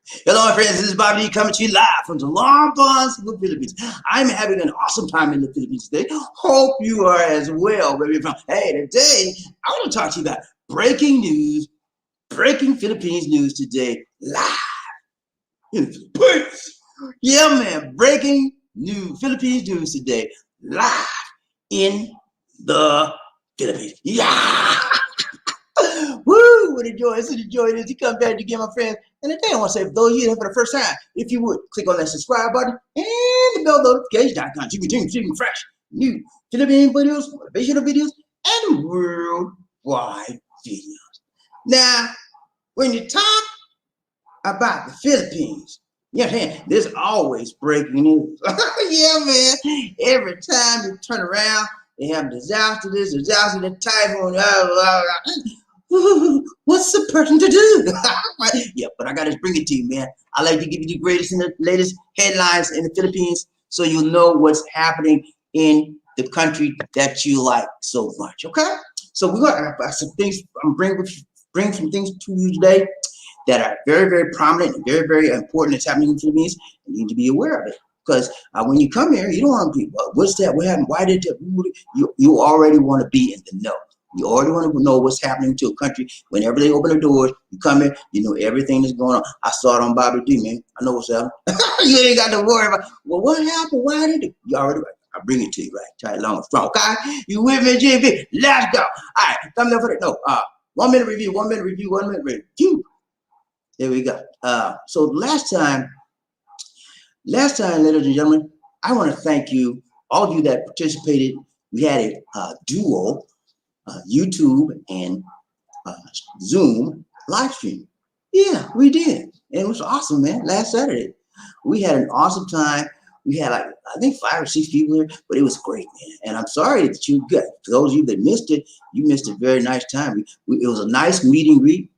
Hello, my friends. This is BobbieD coming to you live from the Long Ponds, the Philippines. I'm having an awesome time in the Philippines today. Hope you are as well, wherever you're from. Hey, today I want to talk to you about breaking news, breaking Philippines news today, live in the Philippines. Yeah, man, breaking news, Philippines news today, live in the Philippines. Yeah. Woo! What a joy! It's a joy it is to come back again, my friends. And today I want to say, for those of you here for the first time, if you would click on that subscribe button and the bell notification icon, you can continue fresh, new Philippine videos, motivational videos, and worldwide videos. Now, when you talk about the Philippines, you know what I'm saying? There's always breaking news. Yeah, man. Every time you turn around, they have disaster, this, disaster, that, typhoon, blah, blah, blah. What's the person to do? Yeah, but I got to bring it to you, man. I like to give you the greatest and the latest headlines in the Philippines so you'll know what's happening in the country that you like so much, okay? So we're going to have some things, I'm bring some things to you today that are very, very prominent and very, very important that's happening in the Philippines. You need to be aware of it. Because when you come here, you don't want to be, what's that? What happened? Why did that? You already want to be in the know. You already want to know what's happening to a country. Whenever they open the doors, you come in, you know everything that's going on. I saw it on BobbieD, man. I know what's happening. You ain't got to worry about, well, what happened? Why did it? You already, I bring it to you, right? Try it long and strong, okay? You with me, JB? Let's go. All right, come there for the, no, 1 minute review, 1 minute review, 1 minute review. There we go. So last time, ladies and gentlemen, I want to thank you, all of you that participated. We had a duo, YouTube and Zoom live stream. Yeah, we did. And it was awesome, man. Last Saturday, we had an awesome time. We had like, I think 5 or 6 people here, but it was great, man. And I'm sorry that you got, for those of you that missed it, you missed a very nice time. It was a nice meet and greet.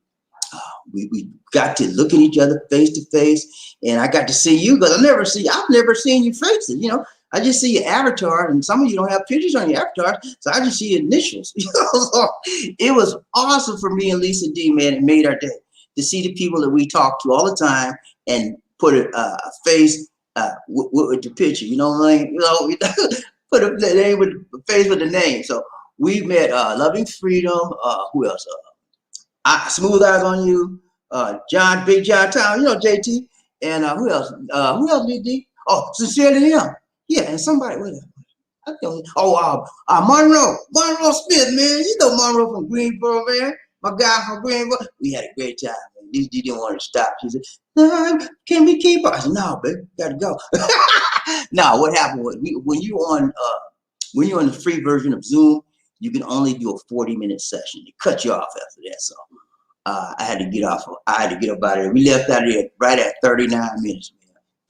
We got to look at each other face to face, and I got to see you because I've never seen your faces. You know, I just see your avatar, and some of you don't have pictures on your avatar, so I just see your initials. You know, so it was awesome for me and Lisa D, man. It made our day to see the people that we talk to all the time and put a face with the picture. You know what I mean? You know, put a name with the face with the name. So we met Loving Freedom. Who else? Smooth Eyes on You, John, Big John Town, you know, JT, and who else? Who else did D? Oh, Sincerely Young. Yeah, and somebody, wait a minute. Monroe Smith, man. You know Monroe from Greensboro, man. My guy from Greensboro. We had a great time, man. D didn't want to stop. She said, no, can we keep up? I said, no, baby, gotta go. Now, what happened was when you're on the free version of Zoom, you can only do a 40-minute session. They cut you off after that. So I had to get off. I had to get up out of there. We left out of there right at 39 minutes,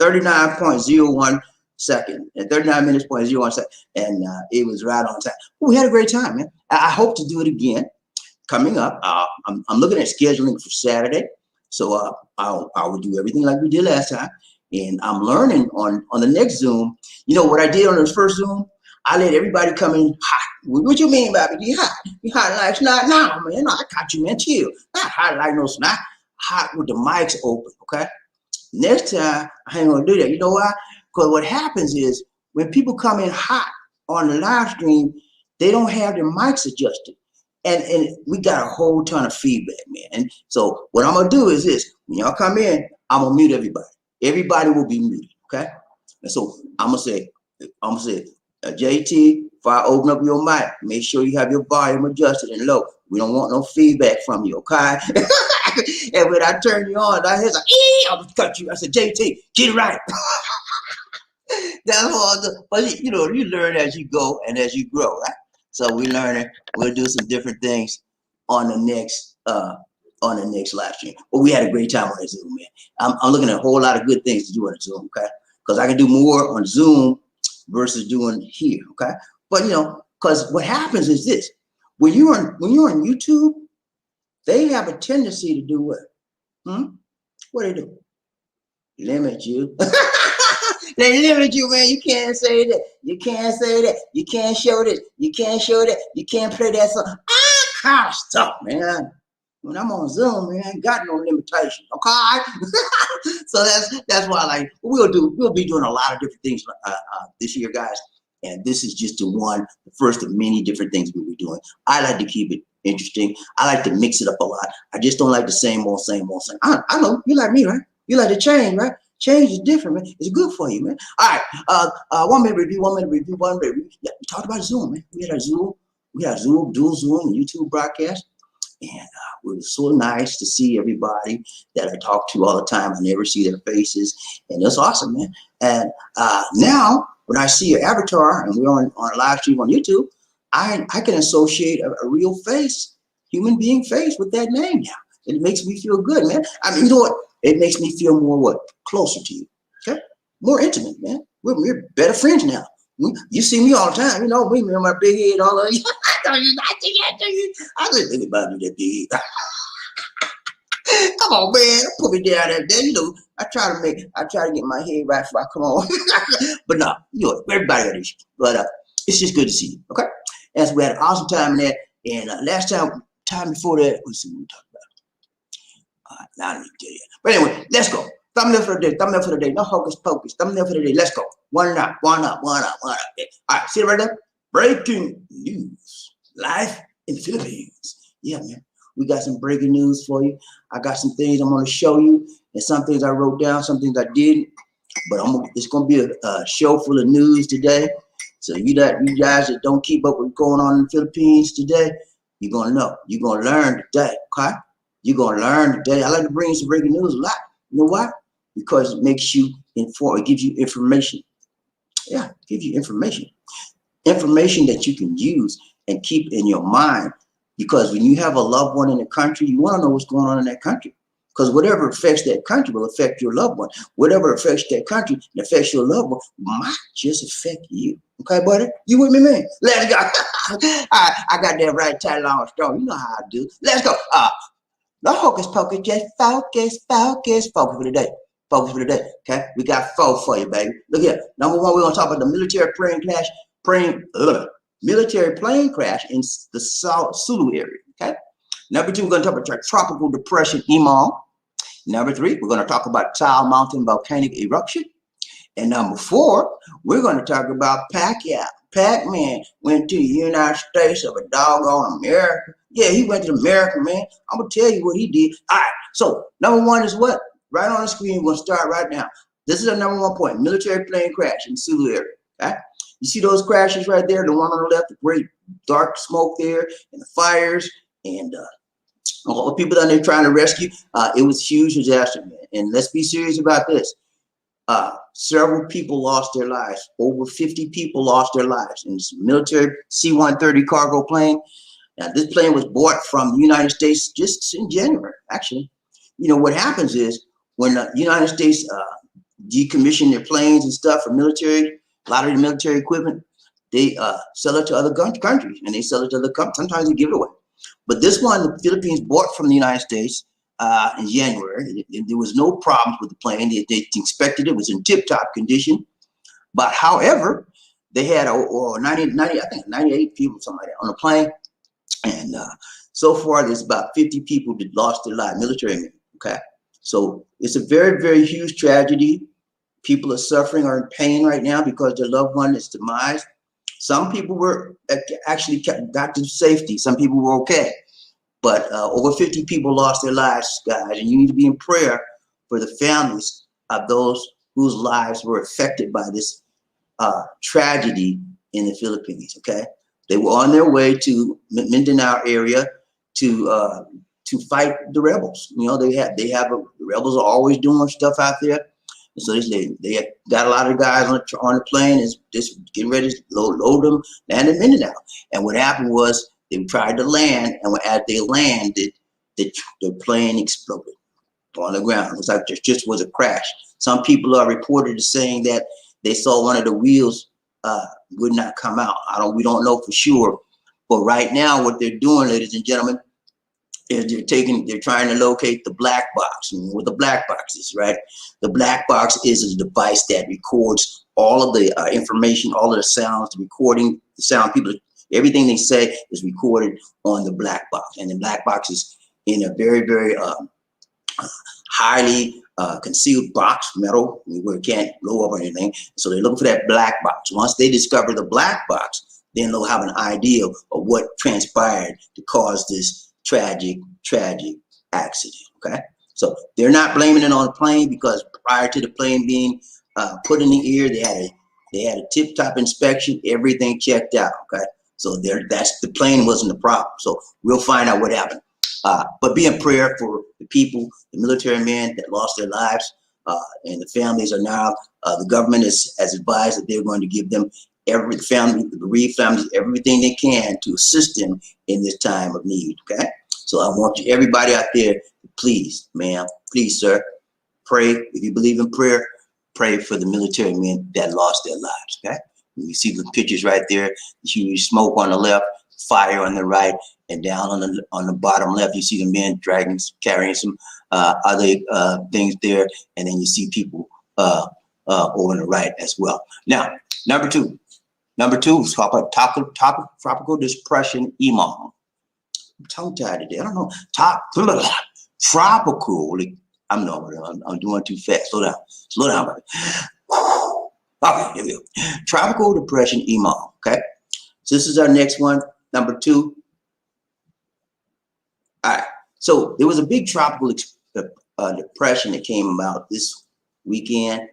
man. 39.01 seconds, and 39 minutes, 0.01 seconds. And it was right on time. Well, we had a great time, man. I hope to do it again coming up. I'm looking at scheduling for Saturday. So I will do everything like we did last time. And I'm learning on the next Zoom. You know what I did on the first Zoom? I let everybody come in hot. What you mean, Bobby? You hot? You hot like snot? No, man. No, I got you, man. Chill. Not hot like no snot. Hot with the mics open, okay? Next time, I ain't gonna do that. You know why? Because what happens is when people come in hot on the live stream, they don't have their mics adjusted. And we got a whole ton of feedback, man. And so what I'm gonna do is this. When y'all come in, I'm gonna mute everybody. Everybody will be muted, okay? And so I'm gonna say, JT, if I open up your mic, make sure you have your volume adjusted and low. We don't want no feedback from you, okay? And when I turn you on, I hear like, I'm gonna cut you. I said, JT, get it right. That's all. But you know, you learn as you go and as you grow, right? So we learning. We'll do some different things on the next live stream. But we had a great time on the Zoom, man. I'm looking at a whole lot of good things to do on the Zoom, okay? Because I can do more on Zoom versus doing here, okay? But you know, because what happens is this: when you're on YouTube, they have a tendency to do what? What do they do? Limit you. They limit you, man. You can't say that. You can't say that. You can't show this. You can't show that. You can't play that song. All kind of stuff, man. When I'm on Zoom, man, I ain't got no limitation. Okay, so that's why like we'll be doing a lot of different things this year, guys. And this is just the first of many different things we'll be doing. I like to keep it interesting. I like to mix it up a lot. I just don't like the same old, same old, same. I know you like me, right? You like to change, right? Change is different, man. It's good for you, man. All right, 1 minute review, 1 minute review, 1 minute review. Yeah, we talked about Zoom, man. We had Zoom, dual Zoom, and YouTube broadcast. And it was so nice to see everybody that I talk to all the time. I never see their faces, and it's awesome, man. And now, when I see your avatar and we're on a live stream on YouTube, I can associate a real face, human being face with that name now. It makes me feel good, man. I mean, you know what? It makes me feel more closer to you, okay? More intimate, man. We're better friends now. You see me all the time, you know me, man, my big head, all of you. I just think about you, that big head. Come on, man, put me down there. You know, I try to get my head right before I come on. But no, you know, everybody got issues. But it's just good to see you, okay? And so we had an awesome time in that. And last time before that, let's see what we talked about. All right, now I need to tell you. But anyway, let's go. Thumbnail for the day. No hocus pocus. Thumbnail for the day. Let's go. One up. All right, see it right there? Breaking news. Life in the Philippines. Yeah, man. We got some breaking news for you. I got some things I'm going to show you, and some things I wrote down, some things I didn't. But it's going to be a show full of news today. So you guys that don't keep up with what's going on in the Philippines today, you're going to know. You're going to learn today, okay? You're going to learn today. I like to bring some breaking news a lot. You know why? Because it makes you informed. It gives you information. Yeah, it gives you information. Information that you can use and keep in your mind. Because when you have a loved one in the country, you want to know what's going on in that country. Because whatever affects that country will affect your loved one. Whatever affects that country and affects your loved one might just affect you. Okay, buddy? You with me, man? Let's go. All right, I got that right tight, long, strong. You know how I do. Let's go. No hocus pocus, just focus for the day. Focus for the day. Okay? We got 4 for you, baby. Look here. Number 1, we're going to talk about the military plane crash in the Sulu area. Okay. Number 2, we're going to talk about tropical depression Emong. Number 3, we're going to talk about Taal Mountain volcanic eruption. And number 4, we're going to talk about Pacquiao. Pac-Man went to the United States of a doggone America. Yeah, he went to America, man. I'm going to tell you what he did. All right. So number 1 is what? Right on the screen. We're going to start right now. This is our number 1 point. Military plane crash in Sulu area. Okay. You see those crashes right there? The one on the left, the great dark smoke there, and the fires, and all the people down there trying to rescue. It was a huge disaster, man. And let's be serious about this. Several people lost their lives. Over 50 people lost their lives in this military C-130 cargo plane. Now, this plane was bought from the United States just in January, actually. You know, what happens is when the United States decommission their planes and stuff for military, a lot of the military equipment, they sell it to other countries, and they sell it to other countries. Sometimes they give it away. But this one, the Philippines bought from the United States in January. There was no problems with the plane. They inspected it. It was in tip-top condition. But however, they had 98 people, something like that, on the plane. And so far, there's about 50 people that lost their lives, military men, okay? So it's a very, very huge tragedy. People are suffering, are in pain right now because their loved one is demised. Some people were actually got to safety. Some people were okay. But over 50 people lost their lives, guys. And you need to be in prayer for the families of those whose lives were affected by this tragedy in the Philippines, okay? They were on their way to Mindanao area to fight the rebels. You know, the rebels are always doing stuff out there. And so they got a lot of guys on the plane and just getting ready to load them, land in Mindanao. And what happened was they tried to land, and as they landed, the plane exploded on the ground. It was like there just was a crash. Some people are reported as saying that they saw one of the wheels would not come out. We don't know for sure. But right now, what they're doing, ladies and gentlemen, is they're trying to locate the black box. And what the black box is, right? The black box is a device that records all of the information, all of the sounds, the recording, the sound. Everything they say is recorded on the black box. And the black box in a very, very highly concealed box, metal, where it can't blow up or anything. So they're looking for that black box. Once they discover the black box, then they'll have an idea of what transpired to cause this tragic accident. Okay, so they're not blaming it on the plane, because prior to the plane being put in the air, they had a tip-top inspection, everything checked out. Okay, so that's the plane wasn't the problem. So we'll find out what happened. But be in prayer for the people, the military men that lost their lives, and the families are now, the government has advised that they're going to give them, every family, the bereaved families, everything they can to assist them in this time of need. Okay, so I want you, everybody out there, please, ma'am, please, sir, pray. If you believe in prayer, pray for the military men that lost their lives. Okay, you see the pictures right there. Huge smoke on the left, fire on the right, and down on the bottom left, you see the men carrying some other things there, and then you see people over on the right as well. Now, number two is tropical depression Emong. I'm tongue-tied today. I don't know. Tropical. I'm doing too fast. Slow down, buddy. Okay, here we go. Tropical depression Emong. Okay, so this is our next one, number 2. All right, so there was a big tropical depression that came about this weekend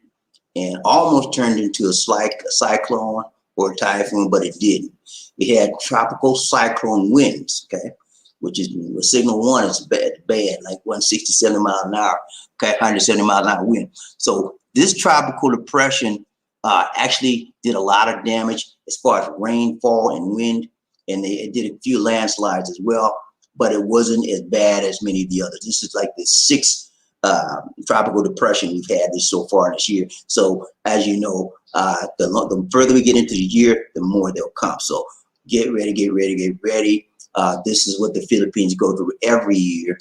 and almost turned into a cyclone or a typhoon, but it didn't. It had tropical cyclone winds, okay, which is signal 1 is bad, like 160, 70 miles an hour, okay, 170 miles an hour wind. So this tropical depression actually did a lot of damage as far as rainfall and wind, and it did a few landslides as well, but it wasn't as bad as many of the others. This is like the 6th tropical depression we've had so far this year. So as you know, the further we get into the year, the more they'll come. So get ready. This is what the Philippines go through every year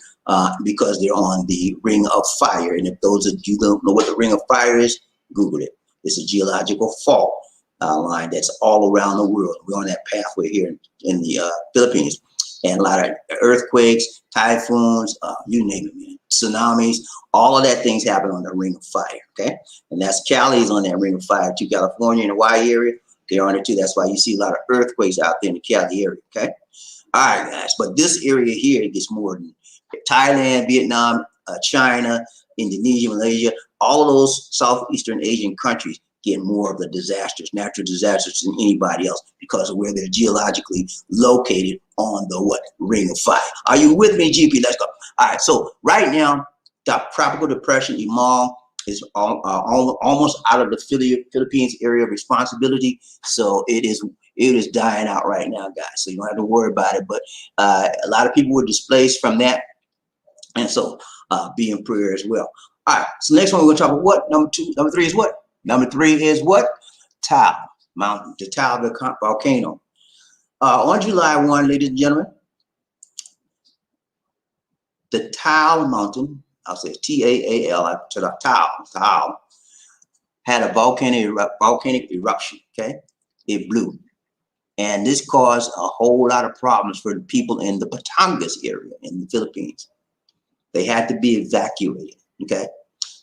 because they're on the Ring of Fire. And if those of you don't know what the Ring of Fire is, Google it. It's a geological fault line that's all around the world. We're on that pathway here in the Philippines. And a lot of earthquakes, typhoons, you name it, man. Tsunamis, all of that things happen on the Ring of Fire, okay? And that's Cali's on that Ring of Fire too. California and the Hawaii area, they're on it too. That's why you see a lot of earthquakes out there in the Cali area, okay? All right, guys, but this area here, it gets more than Thailand, Vietnam, China, Indonesia, Malaysia, all of those Southeastern Asian countries get more of the disasters, natural disasters than anybody else because of where they're geologically located on the Ring of Fire. Are you with me, GP? Let's go. All right, so right now, the tropical depression Emong is almost out of the Philippines area of responsibility. So it is dying out right now, guys. So you don't have to worry about it. But a lot of people were displaced from that, and so be in prayer as well. All right, so next one we're going to talk about what? Number 3 is what? Number 3 is what? Taal Mountain, the Taal volcano. On July 1, ladies and gentlemen, the Taal Mountain, I'll say T-A-A-L, Taal, had a volcanic eruption, okay? It blew. And this caused a whole lot of problems for the people in the Batangas area in the Philippines. They had to be evacuated, okay?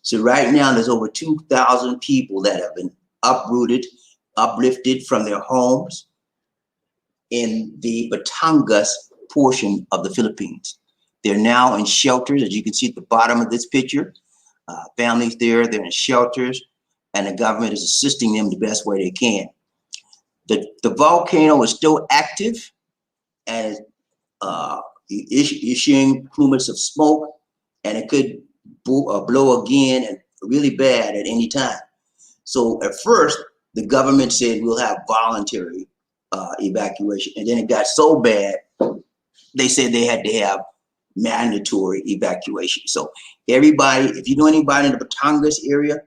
So right now there's over 2,000 people that have been uplifted from their homes in the Batangas portion of the Philippines. They're now in shelters, as you can see at the bottom of this picture. Families there, they're in shelters, and the government is assisting them the best way they can. The volcano is still active and issuing plumes of smoke, and it could blow again and really bad at any time. So at first, the government said we'll have voluntary evacuation, and then it got so bad, they said they had to have mandatory evacuation. So everybody, if you know anybody in the Batangas area,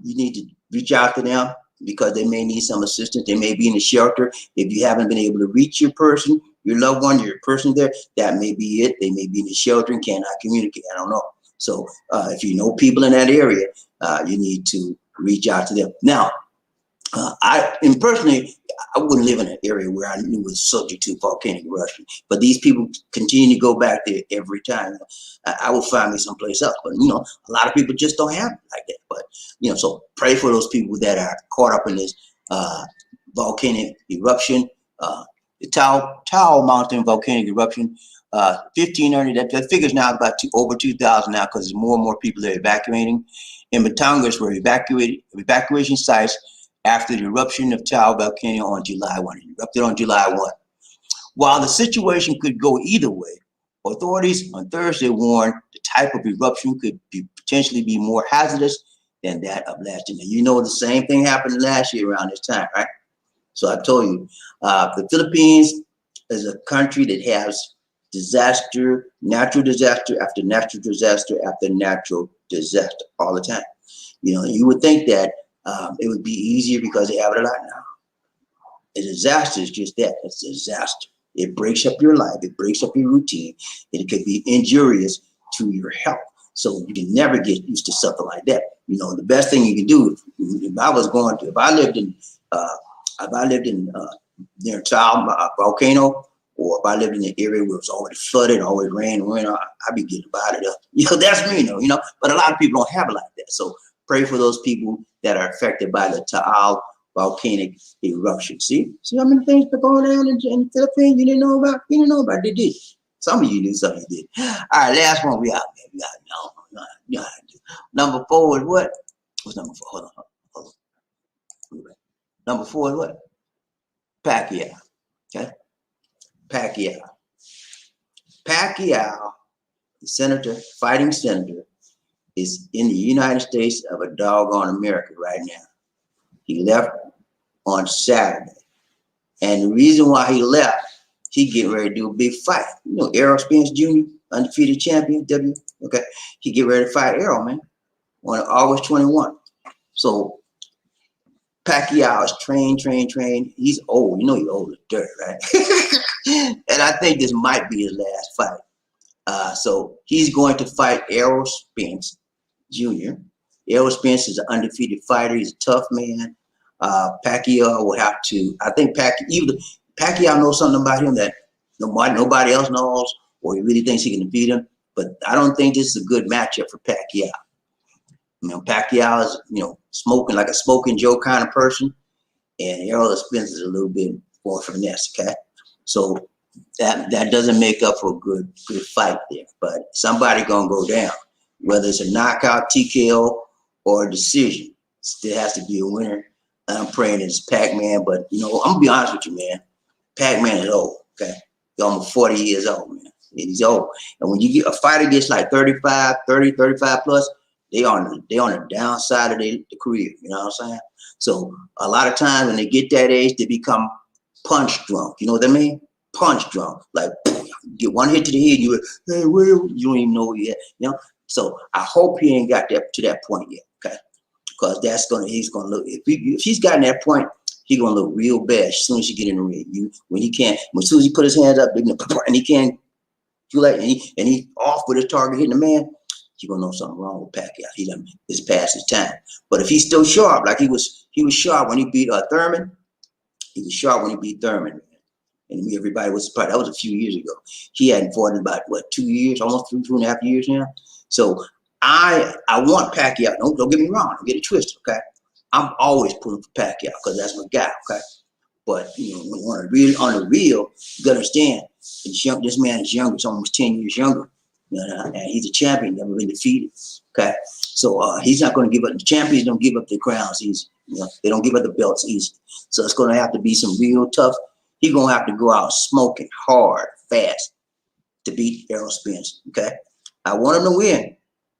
you need to reach out to them because they may need some assistance. They may be in a shelter. If you haven't been able to reach your person, your loved one, your person there, that may be it. They may be in a shelter and cannot communicate. I don't know. So if you know people in that area, you need to reach out to them. Now, I personally, I wouldn't live in an area where I knew was subject to volcanic eruption. But these people continue to go back there every time. I will find me someplace else. But a lot of people just don't have it like that. But so pray for those people that are caught up in this volcanic eruption. The Taal Mountain volcanic eruption. 1,500. That figure's now about over 2,000 now because more and more people are evacuating. In Batangas were evacuation sites after the eruption of Taal volcano on July 1. It erupted on July 1. While the situation could go either way, authorities on Thursday warned the type of eruption could potentially be more hazardous than that of last year. Now, the same thing happened last year around this time, right? So I told you, the Philippines is a country that has natural disaster after natural disaster after natural disaster all the time. You would think that it would be easier because they have it a lot now. A disaster is just that. It's a disaster. It breaks up your life. It breaks up your routine. It could be injurious to your health. So you can never get used to something like that. The best thing you can do if I lived in near Taal volcano, or if I lived in an area where it was always flooded, always rain, I'd be getting about it up. That's me, But a lot of people don't have it like that. So pray for those people that are affected by the Taal volcanic eruption. See how many things are going on in the Philippines you didn't know about? You didn't know about. They did. Some of you knew, some of you did. All right, last one. We out there. We got number 4 is what? What's number 4? Hold on. Number 4 is what? Pacquiao. Okay. Pacquiao, the fighting senator, is in the United States of a doggone America right now. He left on Saturday. And the reason why he left, he getting ready to do a big fight. Errol Spence Jr., undefeated champion, okay? He get ready to fight Errol, man, on August 21. So Pacquiao is trained. He's old. He's old as dirt, right? And I think this might be his last fight. So he's going to fight Errol Spence Jr. Errol Spence is an undefeated fighter. He's a tough man. Pacquiao will have to. I think Pacquiao knows something about him that nobody else knows, or he really thinks he can defeat him. But I don't think this is a good matchup for Pacquiao. Pacquiao is, smoking like a smoking Joe kind of person, and Errol Spence is a little bit more finesse, okay? So that doesn't make up for a good fight there, but somebody gonna go down, whether it's a knockout, TKO, or a decision. Still has to be a winner. I'm praying it's Pac-Man, but I'm gonna be honest with you, man. Pac-Man is old, okay? He's almost 40 years old, man. He's old, and when you get a fighter gets like 35 plus. They on the downside of the career, you know what I'm saying? So a lot of times when they get that age, they become punch drunk. You know what I mean? Punch drunk. Like get one hit to the head, you don't even know it yet. So I hope he ain't got that to that point yet, okay? Because he's gonna look. If he's gotten that point, he's gonna look real bad as soon as you get in the ring. As soon as he put his hands up, and he can't do that, and he off with his target hitting the man. You're gonna know something wrong with Pacquiao. He's past his time. But if he's still sharp, like he was sharp when he beat Thurman. He was sharp when he beat Thurman, and everybody was surprised. That was a few years ago. He hadn't fought in about 2 years, almost 2.5 years now. So I want Pacquiao. Don't get me wrong. Don't get it twisted, okay? I'm always pulling for Pacquiao because that's my guy, okay? But on the real, you gotta understand. This man is younger. He's almost 10 years younger. And he's a champion, never been defeated. Okay, so he's not going to give up. The champions don't give up their crowns easy. They don't give up the belts easy. So it's going to have to be some real tough. He's going to have to go out smoking hard, fast to beat Errol Spence. Okay, I want him to win,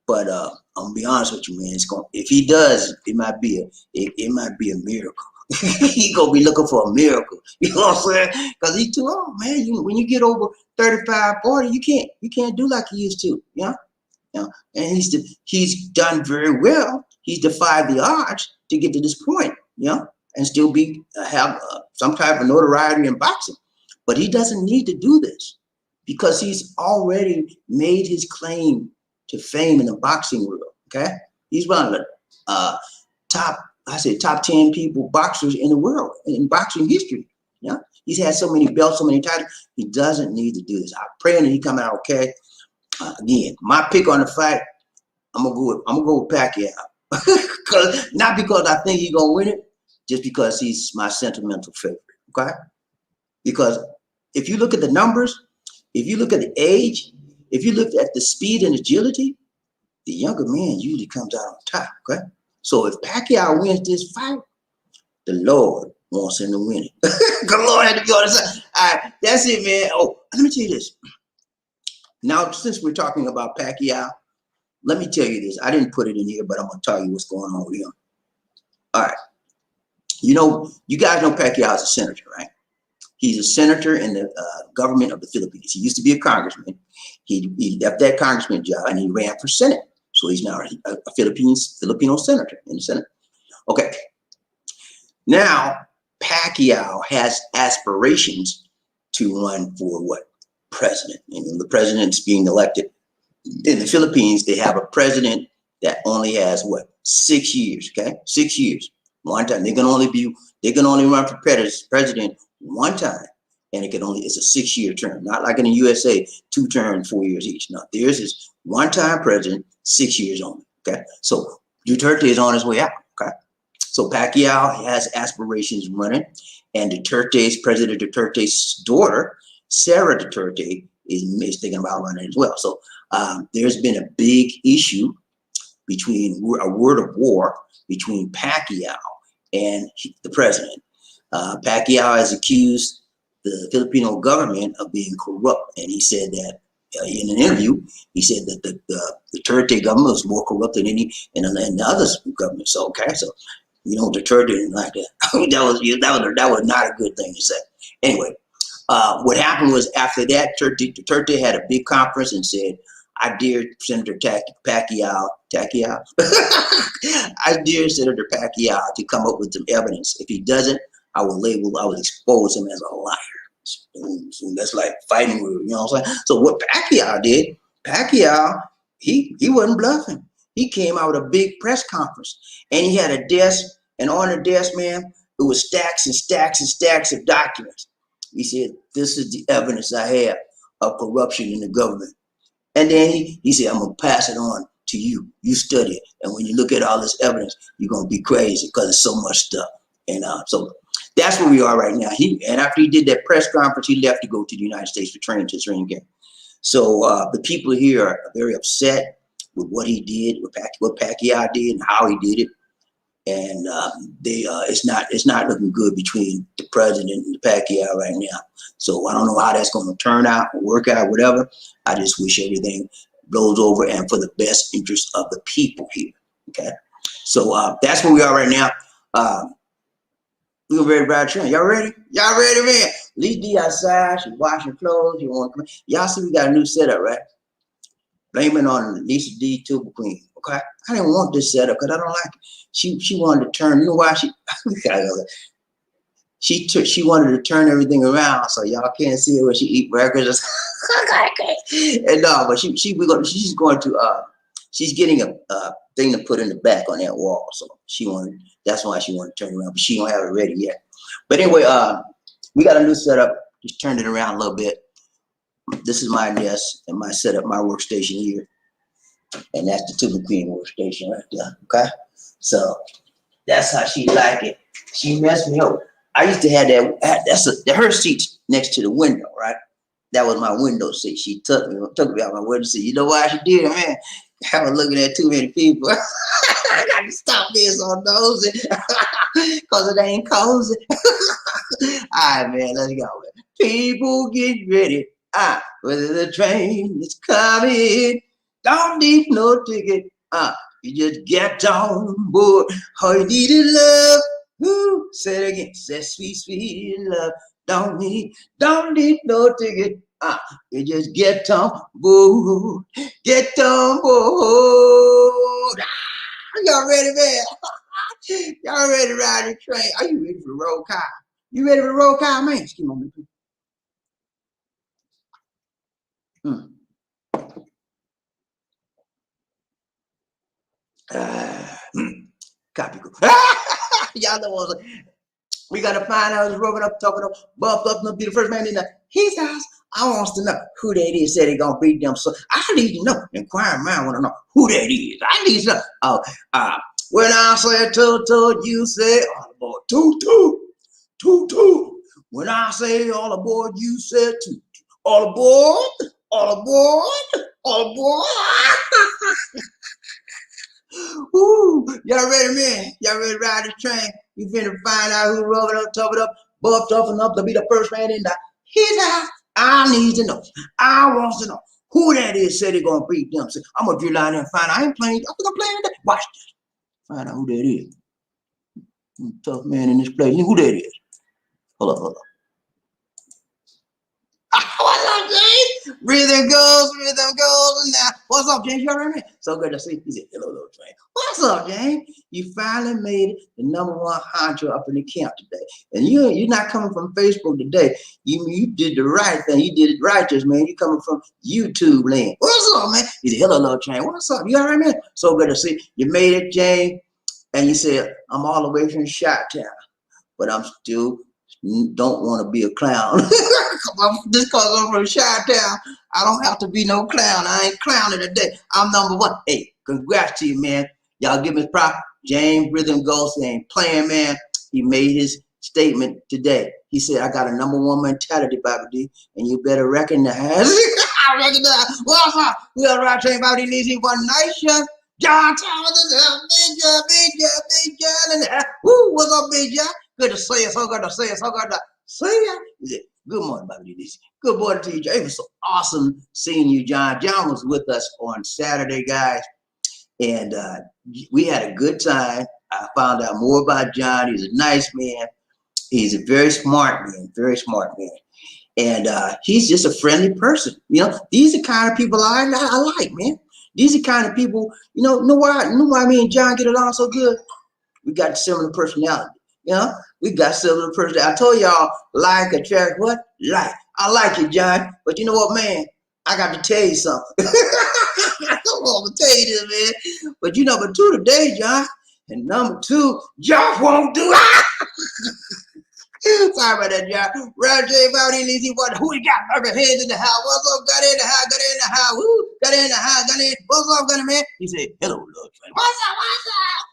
but I'm gonna be honest with you, man. If he does, it might be a miracle. He gonna be looking for a miracle. You know what I'm saying? Because he's too old, man. When you get over 35, 40, you can't do like he used to. And he's done very well. He's defied the odds to get to this point. And still have some type of notoriety in boxing. But he doesn't need to do this because he's already made his claim to fame in the boxing world. Okay, he's one of the top I said, top 10 people, boxers in the world, in boxing history. Yeah. He's had so many belts, so many titles. He doesn't need to do this. I'm praying that he come out okay. Again, my pick on the fight, I'm gonna go with Pacquiao. Not because I think he's gonna win it, just because he's my sentimental favorite. Okay? Because if you look at the numbers, if you look at the age, if you look at the speed and agility, the younger man usually comes out on top. Okay? So if Pacquiao wins this fight, the Lord wants him to win it. The Lord had to be on his side. All right, that's it, man. Oh, let me tell you this. Now, since we're talking about Pacquiao, let me tell you this. I didn't put it in here, but I'm going to tell you what's going on with him. All right. You know, you guys know Pacquiao is a senator, right? He's a senator in the government of the Philippines. He used to be a congressman. He left that congressman job and he ran for Senate. So he's now a Filipino senator in the Senate. Okay. Now, Pacquiao has aspirations to run for what? President. And the president's being elected. In the Philippines, they have a president that only has what? 6 years, okay? 6 years. One time. They can only run for president one time. And it's a 6-year term. Not like in the USA, 2 terms, 4 years each. No, theirs is one-time president, 6 years only. Okay. So Duterte is on his way out. Okay. So Pacquiao has aspirations running, and President Duterte's daughter, Sarah Duterte, is thinking about running as well. So there's been a big issue a word of war between Pacquiao and the president. Pacquiao has accused the Filipino government of being corrupt, and he said that in an interview, he said that the Duterte government was more corrupt than any and the other governments. So okay, so Duterte didn't like that. that was not a good thing to say. Anyway, what happened was after that, Duterte had a big conference and said, I dare Senator Pacquiao. I dare Senator Pacquiao to come up with some evidence. If he doesn't, I will expose him as a liar. So that's like fighting word, you know what I'm saying? So what Pacquiao did, he wasn't bluffing. He came out with a big press conference, and he had a desk, and on the desk, man, it was stacks and stacks and stacks of documents. He said, this is the evidence I have of corruption in the government. And then he said, I'm going to pass it on to you. You study it. And when you look at all this evidence, you're going to be crazy because there's so much stuff. And so that's where we are right now. And after he did that press conference, he left to go to the United States for training game. So the people here are very upset with what he did, what Pacquiao did, and how he did it. And it's not looking good between the president and the Pacquiao right now. So I don't know how that's going to turn out or work out, whatever. I just wish everything blows over and for the best interest of the people here. Okay, so that's where we are right now. We're ready to ride a train. Y'all ready? Y'all ready, man? Lisa D outside. She's washing clothes. You want to come in? Y'all see we got a new setup, right? Blame it on Lisa D, Tuba Queen. Okay, I didn't want this setup because I don't like it. She wanted to turn. You know why she wanted to turn everything around so y'all can't see her when she eat breakfast. And no, but she's getting a thing to put in the back on that wall. So that's why she wanted to turn around, but she don't have it ready yet. But anyway, we got a new setup. Just turned it around a little bit. This is my desk and my setup, my workstation here. And that's the Tuba Queen workstation right there. Okay. So that's how she like it. She messed me up. I used to have her seat's next to the window, right? That was my window seat. She took me out my window seat. You know why she did it, man? I was looking at too many people. I got to stop being so nosy because it ain't cozy. All right, man, let's go. People get ready. Whether the train is coming, don't need no ticket. You just get on board. All you need is love. Woo, say it again. Say sweet, sweet love. Don't need no ticket. You just get on board. Get on board. Y'all ready, man? Y'all ready to ride the train? Are you ready for the roll call? You ready for the roll call, man? Excuse me. Copy. Y'all know what we got to find out who's rubbing up, talking up, bumped up, and be the first man in his house. I want to know who that is. Said they gonna beat them. So I need to know. Inquiring mind want to know who that is. I need to know. When I say toot, you say all aboard. Toot, toot, toot, toot. When I say all aboard, you say toot. All aboard, all aboard, all aboard. Woo! Y'all ready, man? Y'all ready to ride the train? You finna find out who rubbing up, tubbing up, buffed up and up to be the first man in his house. I need to know. I want to know who that is. Said they gonna beat them. So I'm gonna drill out there and find out. I ain't playing. I think I'm playing today. Watch this. Find out who that is. Tough man in this place. Who that is? Hold up. What's up, James? Rhythm goes. Now, what's up, James? You heard me? So good to see you. He said, hello, little train. What's up, James? You finally made it the #1 honcho up in the camp today. And you're not coming from Facebook today. You did the right thing. You did it righteous, man. You coming from YouTube land. What's up, man? He said, hello, little train. What's up? You all right, man? So good to see you made it, James. And you said, I'm all the way from Chi-Town, but I'm still don't want to be a clown. Just cause I'm from Chi-Town, I don't have to be no clown. I ain't clowning today. I'm #1. Hey, congrats to you, man. Y'all give me props. James Rhythm Ghost ain't playing, man. He made his statement today. He said, I got a #1 mentality, BobbieD, and you better recognize. I recognize. What's up? We are right train BobbieD Lizzie One Nation. John Thomas, Big John in there. Woo, what's up, Big John? Good to see you. So good to see you. So good to see you. Good morning, BobbieD. Good morning to you, John. It was so awesome seeing you, John. John was with us on Saturday, guys, and we had a good time. I found out more about John. He's a nice man. He's a very smart man, and he's just a friendly person. You know, these are the kind of people I like, man. These are the kind of people, know why me and John get along so good? We got similar personality. We got similar personality. I told y'all, like, attract, what? Like. I like you, John. But you know what, man? I got to tell you something. I don't want to tell you this, man. But you number 2 today, John. And number 2, John won't do it. Sorry about that, John. Round J. BobbieD Lizzie, who we got? Murphy heads in the house. What's up? Got in the house. Woo. Got in the house. What's up, Gunner man? He said, hello, little friend. What's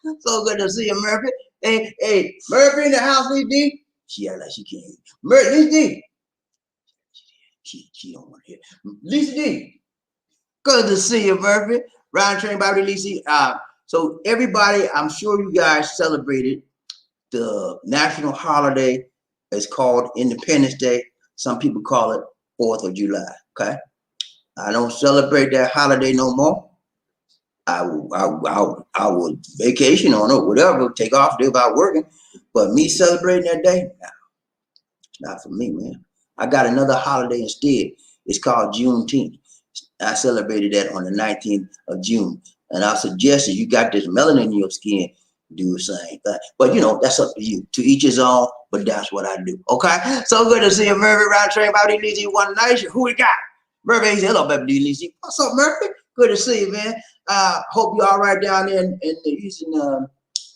up? So good to see you, Murphy. Hey, Murphy in the house, Lizzie. She act like she can't. Lizzie. She don't want to hear. Lizzie. Good to see you, Murphy. Round train, BobbieD Lizzie. So everybody, I'm sure you guys celebrated the national holiday. It's called Independence Day. Some people call it 4th of July. Okay, I don't celebrate that holiday no more. I will vacation on it, whatever, take off, do about working. But me celebrating that day, nah, it's not for me, man. I got another holiday instead. It's called Juneteenth. I celebrated that on the 19th of June. And I suggest if you got this melanin in your skin, do the same thing. But that's up to you. To each his own, but that's what I do. Okay? So good to see you, Murphy. Round train, BobbieD Lizzie One Nation. Who we got? Murphy. He said, hello, BobbieD Lizzie. What's up, Murphy? Good to see you, man. Hope you're all right down there in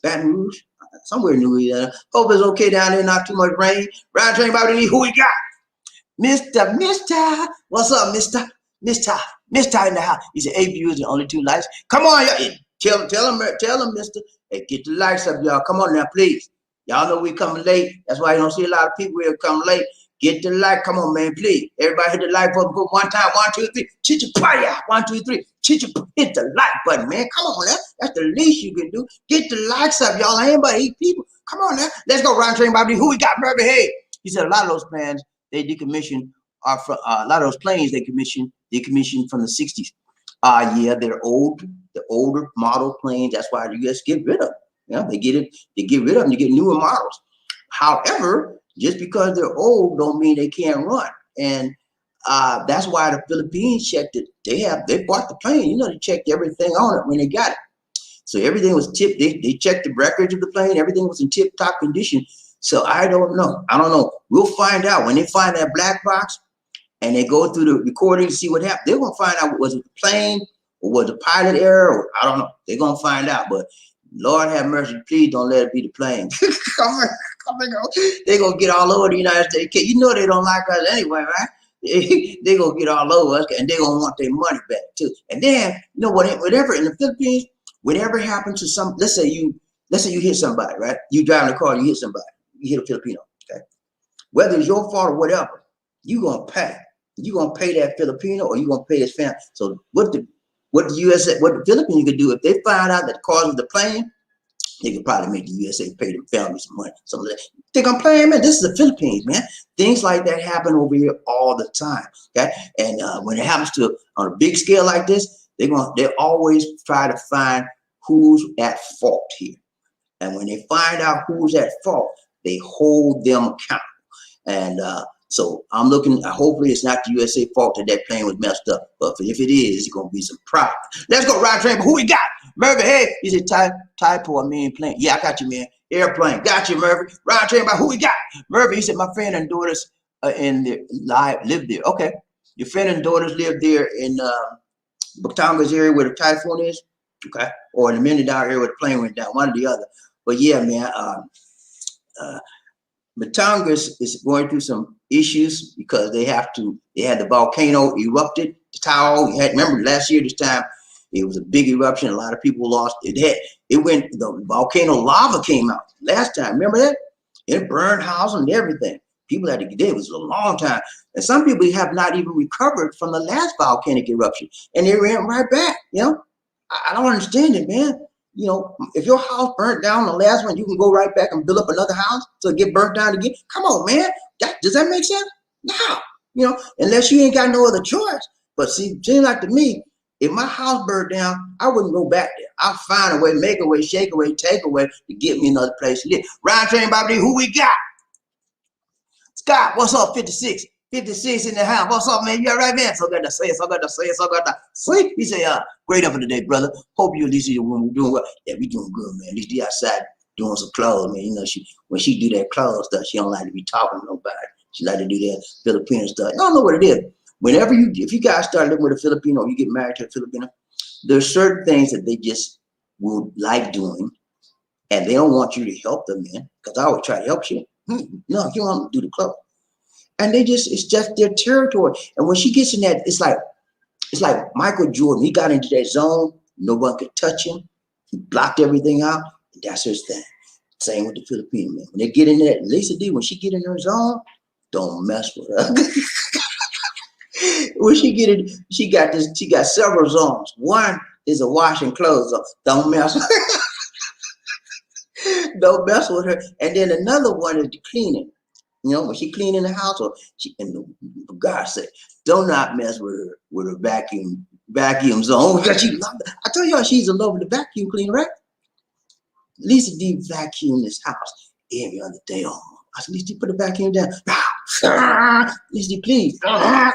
Baton Rouge, somewhere in Louisiana. Hope it's okay down there, not too much rain. Round train, BobbieD Lizzie. Who we got? Mr. What's up, Mr. in the house. He said, 8 viewers and only 2 likes. Come on, y'all. Tell him, Mr. Hey, get the likes up, y'all. Come on now, please. Y'all know we coming late. That's why you don't see a lot of people here come late. Get the like. Come on, man, please. Everybody hit the like button. Put one time. 1, 2, 3. Chicha-paya. 1, 2, 3. Hit the like button, man. Come on now. That's the least you can do. Get the likes up, y'all. I ain't but 8 people. Come on now. Let's go round train, BobbieD. Who we got, Murphy? Hey. He said a lot of those plans they decommissioned are from a lot of those planes they decommissioned from the 60s. Yeah, they're old, the older model planes. That's why you just get rid of them. They get rid of them. You get newer models. However, just because they're old don't mean they can't run. And that's why the Philippines checked it. They bought the plane. They checked everything on it when they got it. So everything was tipped. They checked the records of the plane. Everything was in tip-top condition. So I don't know. We'll find out when they find that black box and they go through the recording to see what happened. They're gonna find out was it the plane or was it pilot error, or I don't know. They're gonna find out. But Lord have mercy, please don't let it be the plane. They're going to get all over the United States. You know they don't like us anyway, right? They're going to get all over us, and they're going to want their money back, too. And then, you know, whatever in the Philippines, whatever happens to some, let's say you hit somebody, right? You drive in the car, you hit somebody. You hit a Filipino, okay? Whether it's your fault or whatever, you're going to pay. You're going to pay that Filipino, or you're going to pay his family. So what the Philippines could do, if they find out that the cause of the plane, they could probably make the USA pay them families some money. Some of that. Think I'm playing, man? This is the Philippines, man. Things like that happen over here all the time. Okay, and when it happens to on a big scale like this, they always try to find who's at fault here. And when they find out who's at fault, they hold them accountable. And so I'm looking. Hopefully, it's not the USA fault that plane was messed up. But if it is, it's gonna be some problem. Let's go ride train. But who we got? Murphy, hey, he said typo, I mean plane. Yeah, I got you, man. Airplane. Got you, Murphy. Ride train. But who we got? Murphy, he said my friend and daughters live there. Okay, your friend and daughters live there in Batangas area where the typhoon is. Okay, or in the Mindanao area where the plane went down. One or the other. But yeah, man. Batangas is going through some issues because they had the volcano erupted. The Taal, remember last year this time, it was a big eruption. A lot of people lost. The volcano lava came out last time. Remember that? It burned houses and everything. People had to get there. It was a long time. And some people have not even recovered from the last volcanic eruption. And they ran right back, you know? I don't understand it, man. You know, if your house burnt down the last one, you can go right back and build up another house so it get burnt down again. Come on, man. Does that make sense? No. You know, unless you ain't got no other choice. But see, seems like to me, if my house burned down, I wouldn't go back there. I'll find a way, make a way, shake a way, take a way to get me another place to live. Ryan Train BobbieD, who we got? Scott, what's up, 56? 56 in the house. What's up, man? You all right, man? So got to say it. He say, great up for the day, brother. Hope you at least when we're doing well. Yeah, we doing good, man. At least they outside doing some clothes, man. You know, when she do that clothes stuff, she don't like to be talking to nobody. She like to do that Filipino stuff. I don't know what it is. If you guys start living with a Filipino, you get married to a Filipino, there's certain things that they just will like doing, and they don't want you to help them in. Because I always try to help you. No, you want to do the clothes. And it's just their territory. And when she gets in that, it's like Michael Jordan. He got into that zone. No one could touch him. He blocked everything out. And that's his thing. Same with the Filipino man. When they get in there, Lisa D, when she get in her zone, don't mess with her. When she get in, she got several zones. One is a washing clothes zone. Don't mess with her. Don't mess with her. And then another one is the cleaning. You know, when she cleaning the house, or for God's sake, do not mess with her vacuum zone because she love it. I tell y'all, she's in love with the vacuum cleaner, right? Lisa D vacuum this house every other day almost. I said, Lisa D, put the vacuum down. Lisa D, please. I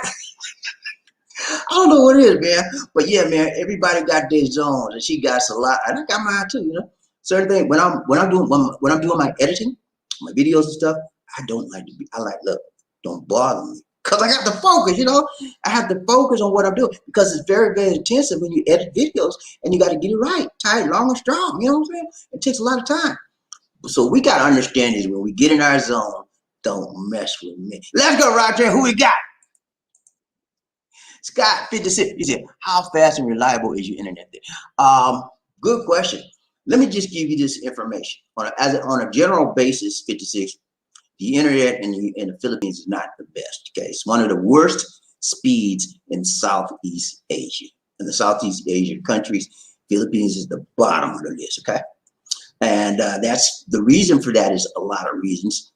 don't know what it is, man. But yeah, man, everybody got their zones, and she got a lot, and I got mine too. You know, certain things when I'm doing my editing, my videos and stuff. I don't like to be. I like, look, don't bother me, cause I got to focus. You know, I have to focus on what I'm doing because it's very, very intensive when you edit videos and you got to get it right, tight, long and strong. You know what I'm saying? It takes a lot of time. So we got to understand this when we get in our zone. Don't mess with me. Let's go, Roger. Who we got? Scott 56. He said, how fast and reliable is your internet there? Good question. Let me just give you this information on a general basis. 56. The internet in the Philippines is not the best. Okay, it's one of the worst speeds in Southeast Asia. In the Southeast Asian countries, Philippines is the bottom of the list. Okay, and that's the reason for that is a lot of reasons.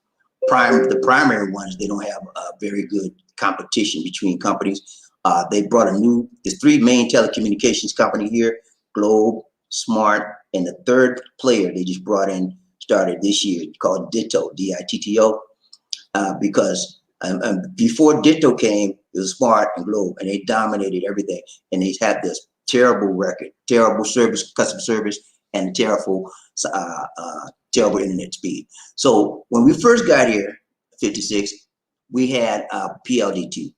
The primary one is they don't have very good competition between companies. They brought there's three main telecommunications company here: Globe, Smart, and the third player they just brought in. Started this year called Ditto, D-I-T-T-O, because before Ditto came, it was Smart and Globe, and they dominated everything. And they had this terrible record, terrible service, customer service, and terrible internet speed. So when we first got here, 56, we had PLDT.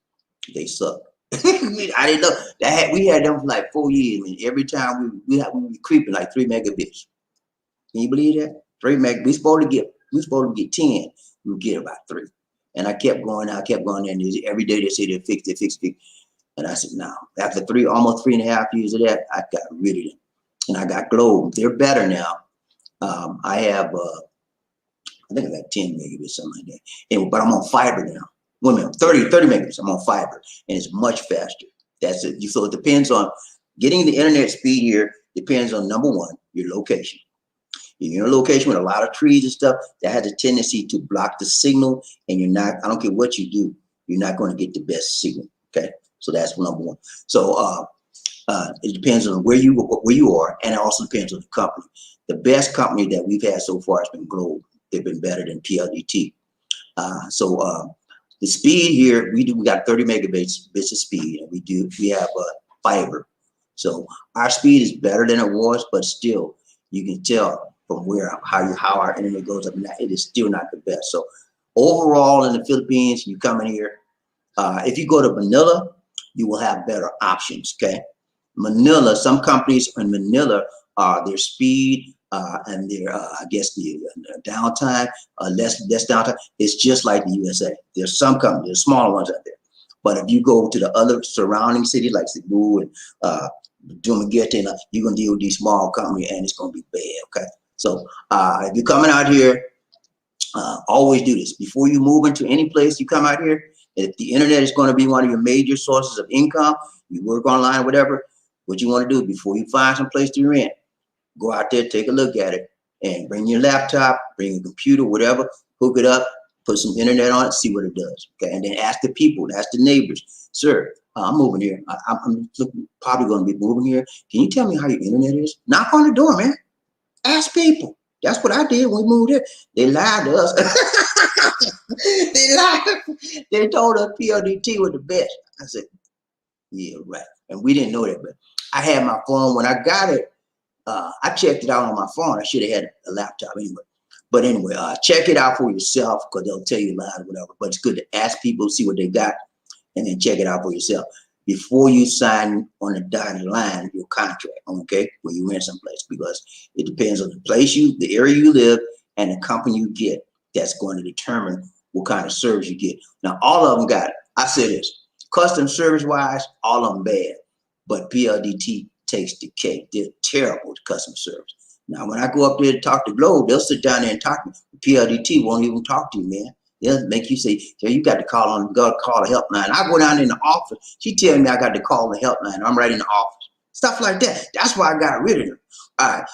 They sucked. I didn't know that we had them for like 4 years. I mean, every time we were creeping like 3 megabits. Can you believe that? 3 meg. We supposed to get 10. We get about 3. And I kept going out, kept going in. Every day they say they fix it. And I said, no. After almost 3.5 years of that, I got rid of them. And I got Globe. They're better now. I have, I think I got 10 megabits, something like that. Anyway, but I'm on fiber now. Wait a minute, 30 megabits. I'm on fiber, and it's much faster. That's it. So it depends on getting the internet speed here. Depends on, number one, your location. You're in a location with a lot of trees and stuff that has a tendency to block the signal, and you're not. I don't care what you do, you're not going to get the best signal. Okay, so that's number one. So it depends on where you are, and it also depends on the company. The best company that we've had so far has been Globe. They've been better than PLDT. The speed here, we got 30 megabits of speed, and we have fiber. So our speed is better than it was, but still, you can tell from how our internet goes up. It is still not the best. So overall, in the Philippines, you come in here. If you go to Manila, you will have better options. Okay, Manila. Some companies in Manila, their speed and their I guess the downtime, less downtime. It's just like the USA. There's some companies, there's smaller ones out there. But if you go to the other surrounding cities like Cebu and Dumaguete, you're gonna deal with these small companies, and it's gonna be bad. Okay, so if you're coming out here, always do this before you move into any place. You come out here. If the internet is going to be one of your major sources of income, you work online, whatever. What you want to do before you find some place to rent, go out there, take a look at it, and bring your laptop, bring your computer, whatever, hook it up, put some internet on it, see what it does. Okay, and then ask the people, ask the neighbors, sir, I'm moving here. I'm probably going to be moving here. Can you tell me how your internet is? Knock on the door, man. Ask people. That's what I did when we moved here. They lied to us. They lied. They told us PLDT was the best. I said, yeah, right. And we didn't know that, but I had my phone when I got it. I checked it out on my phone. I should have had a laptop anyway. But anyway, check it out for yourself because they'll tell you lies or whatever. But it's good to ask people, see what they got, and then check it out for yourself before you sign on the dotted line your contract, okay, when you rent someplace, because it depends on the place the area you live, and the company you get. That's going to determine what kind of service you get. Now, all of them got it. I say this, custom service wise, all of them bad, but PLDT takes the cake. They're terrible with customer service. Now, when I go up there to talk to Globe, they'll sit down there and talk to me. PLDT won't even talk to you, man. They'll make you say, so you got to call a helpline. I go down in the office. She tells me I got to call the helpline. I'm right in the office. Stuff like that. That's why I got rid of them. All right.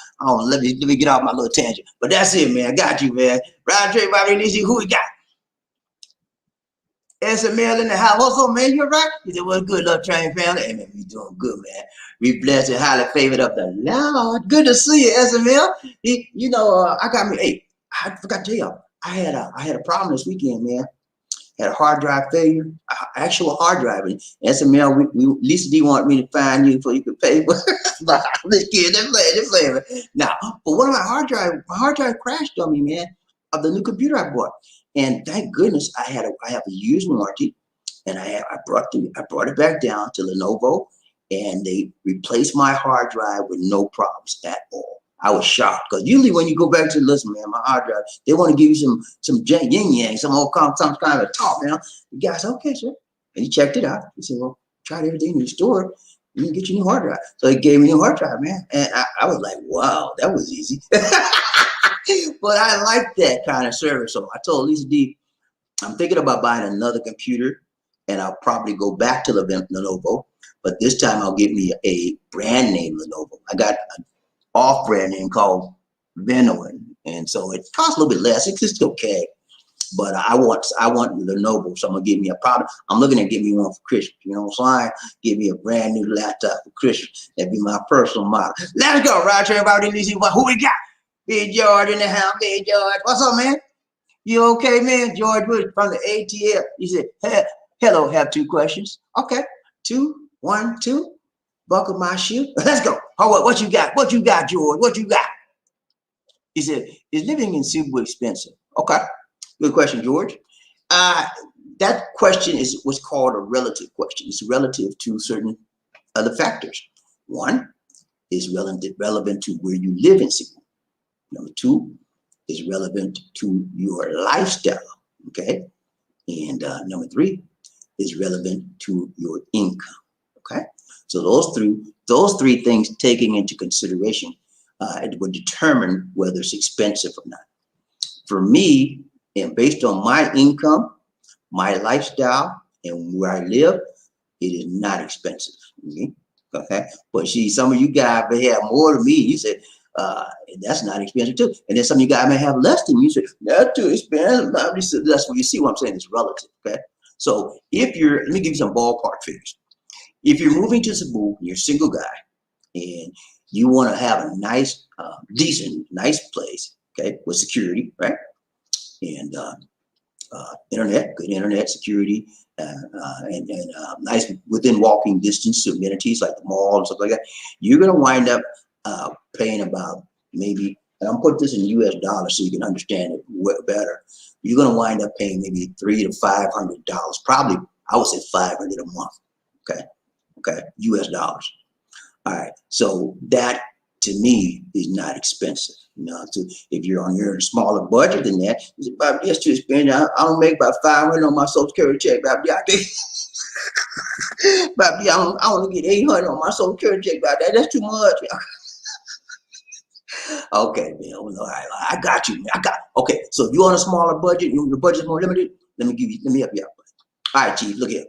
Let me get off my little tangent. But that's it, man. I got you, man. Roger, BobbieD, who we got? SML in the house. What's up, man? You all right? He said, well, good luck, train family. Hey, man, we doing good, man. We blessed and highly favored of the Lord. Good to see you, SML. I got me. Hey, I forgot to tell you, I had a problem this weekend, man. Had a hard drive failure, actual hard drive. And SML, Lisa D wanted me to find you so you could pay for this kid. They're playing. Now, but one of my hard drive crashed on me, man, of the new computer I bought. And thank goodness I have a year's warranty, and I brought it back down to Lenovo, and they replaced my hard drive with no problems at all. I was shocked because usually when you go back to listen, man, my hard drive, they want to give you some yin yang, some kind of a talk. Now the guy said, okay, sir, and he checked it out. He said, well, tried everything, restore it, you can get your new hard drive. So he gave me a new hard drive, man, and I was like, wow, that was easy. But I like that kind of service. So I told Lisa D, I'm thinking about buying another computer, and I'll probably go back to Lenovo, but this time I'll get me a brand name Lenovo. I got an off brand name called Venoin, and so it costs a little bit less. It's just okay, but I want Lenovo, so I'm gonna get me I'm looking at getting me one for Christmas. You know what I'm saying? Give me a brand new laptop for Christmas. That'd be my personal model. Let's go, Roger. Everybody, who we got? Big George in the house. Big George, what's up, man? You okay, man? George Wood from the ATL. He said, hey, hello, have 2 questions. Okay, 2, 1, 2. Buckle my shoe. Let's go. What you got? What you got, George? What you got? He said, is living in Cebu expensive? Okay, good question, George. That question is what's called a relative question. It's relative to certain other factors. One is relevant to where you live in Cebu. Number two is relevant to your lifestyle, okay? And number three is relevant to your income, okay? So those three things taking into consideration, it would determine whether it's expensive or not. For me, and based on my income, my lifestyle, and where I live, it is not expensive. Okay, but see, some of you guys may have more than me. You said that's not expensive too, and then some of you guys may have less than me. You say that's too expensive. That's what you see. What I'm saying is relative. Okay, so if you're, let me give you some ballpark figures. If you're moving to Cebu, you're a single guy, and you want to have a nice, decent, nice place, okay, with security, right, and internet, good internet security, and nice within walking distance to amenities like the mall and stuff like that, you're going to wind up paying about maybe, and I'm putting this in US dollars so you can understand it better. You're going to wind up paying maybe $300 to $500, probably, I would say $500 a month. Okay, US dollars. All right, so that to me is not expensive. If you're on your smaller budget than that, it's about just too expensive. I don't make about $500 on my Social Security check. I only get $800 on my Social Security check. That's too much. Okay, man. All right, I got you, man. Okay. So if you're on a smaller budget, your budget's more limited. Let me help you out. All right, Chief. Look here.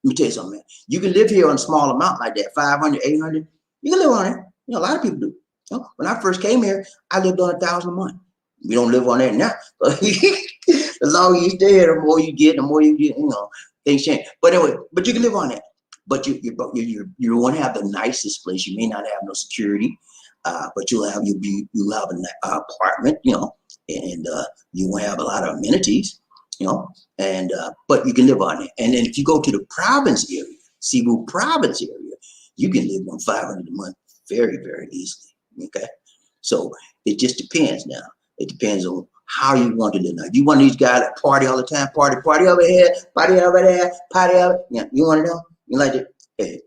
Let me tell you something, man. You can live here on a small amount like that, 500, 800. You can live on it. A lot of people do. When I first came here, I lived on $1,000 a month. We don't live on that now. The longer you stay here, the more you get, things change. But anyway, but you can live on that. But you want to have the nicest place. You may not have no security, but you'll have an apartment, and you will have a lot of amenities, and but you can live on it. And then if you go to the province area, Cebu province area, you can live on $500 a month very, very easily. Okay, so it just depends now. It depends on how you want to live. Now, if you want these guys that party all the time, party over here, party over there, party over. You want to know? You like it? Hey,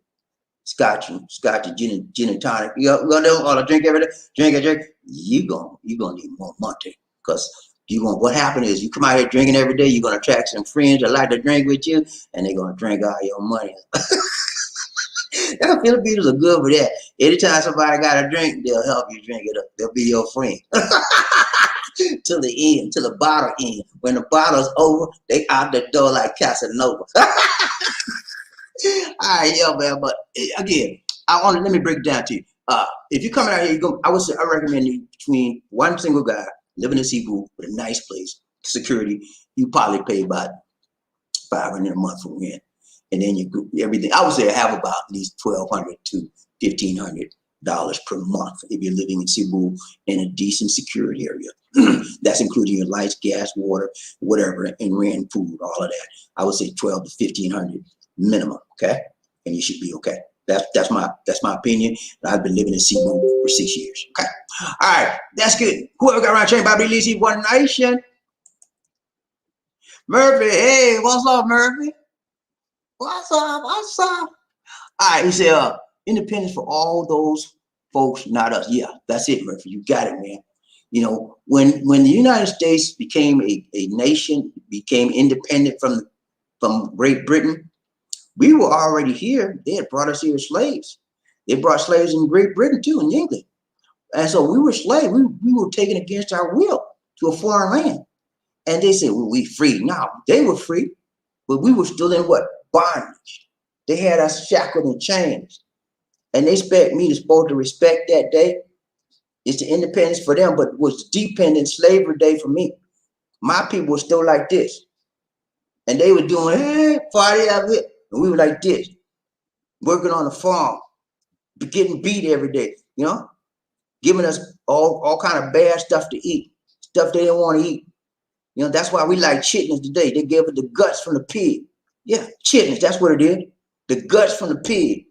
scotch and gin and tonic. You gonna do all the drink every day, drink. You gonna need more money, because what happened is you come out here drinking every day. You're gonna attract some friends that like to drink with you, and they're gonna drink all your money. Filipinos are good for that. Anytime somebody got a drink, they'll help you drink it up. They'll be your friend. Till the end, till the bottle end. When the bottle's over, they out the door like Casanova. All right, yeah, man. But again, let me break it down to you. If you're coming out here, I recommend you, between one single guy living in Cebu with a nice place, security, you probably pay about $500 a month for rent. And then everything, I would say have about at least $1,200 to $1,500 per month if you're living in Cebu in a decent security area. That's including your lights, gas, water, whatever, and rent, food, all of that. I would say $1,200 to $1,500 minimum, okay? And you should be okay. That's my opinion. I've been living in Cebu for 6 years, okay? All right, that's good. Whoever got around trained by BobbieD, One Nation. Murphy, hey, what's up, Murphy? What's up? All right, he said, independence for all those folks, not us. Yeah, that's it, Murphy. You got it, man. When the United States became a nation, became independent from Great Britain, we were already here. They had brought us here as slaves. They brought slaves in Great Britain too, in England. And so we were slaves. We were taken against our will to a foreign land. And they said, well, we free. Now, they were free, but we were still in what? Bondage. They had us shackled in chains, and they expect me supposed to respect that day. It's the independence for them, but it was dependent slavery day for me. My people were still like this, and they were doing party out here, and we were like this, working on the farm, getting beat every day, giving us all kind of bad stuff to eat, stuff they didn't want to eat. That's why we like chitlins today. They gave us the guts from the pig. Yeah, chitlins, that's what it is. The guts from the pig.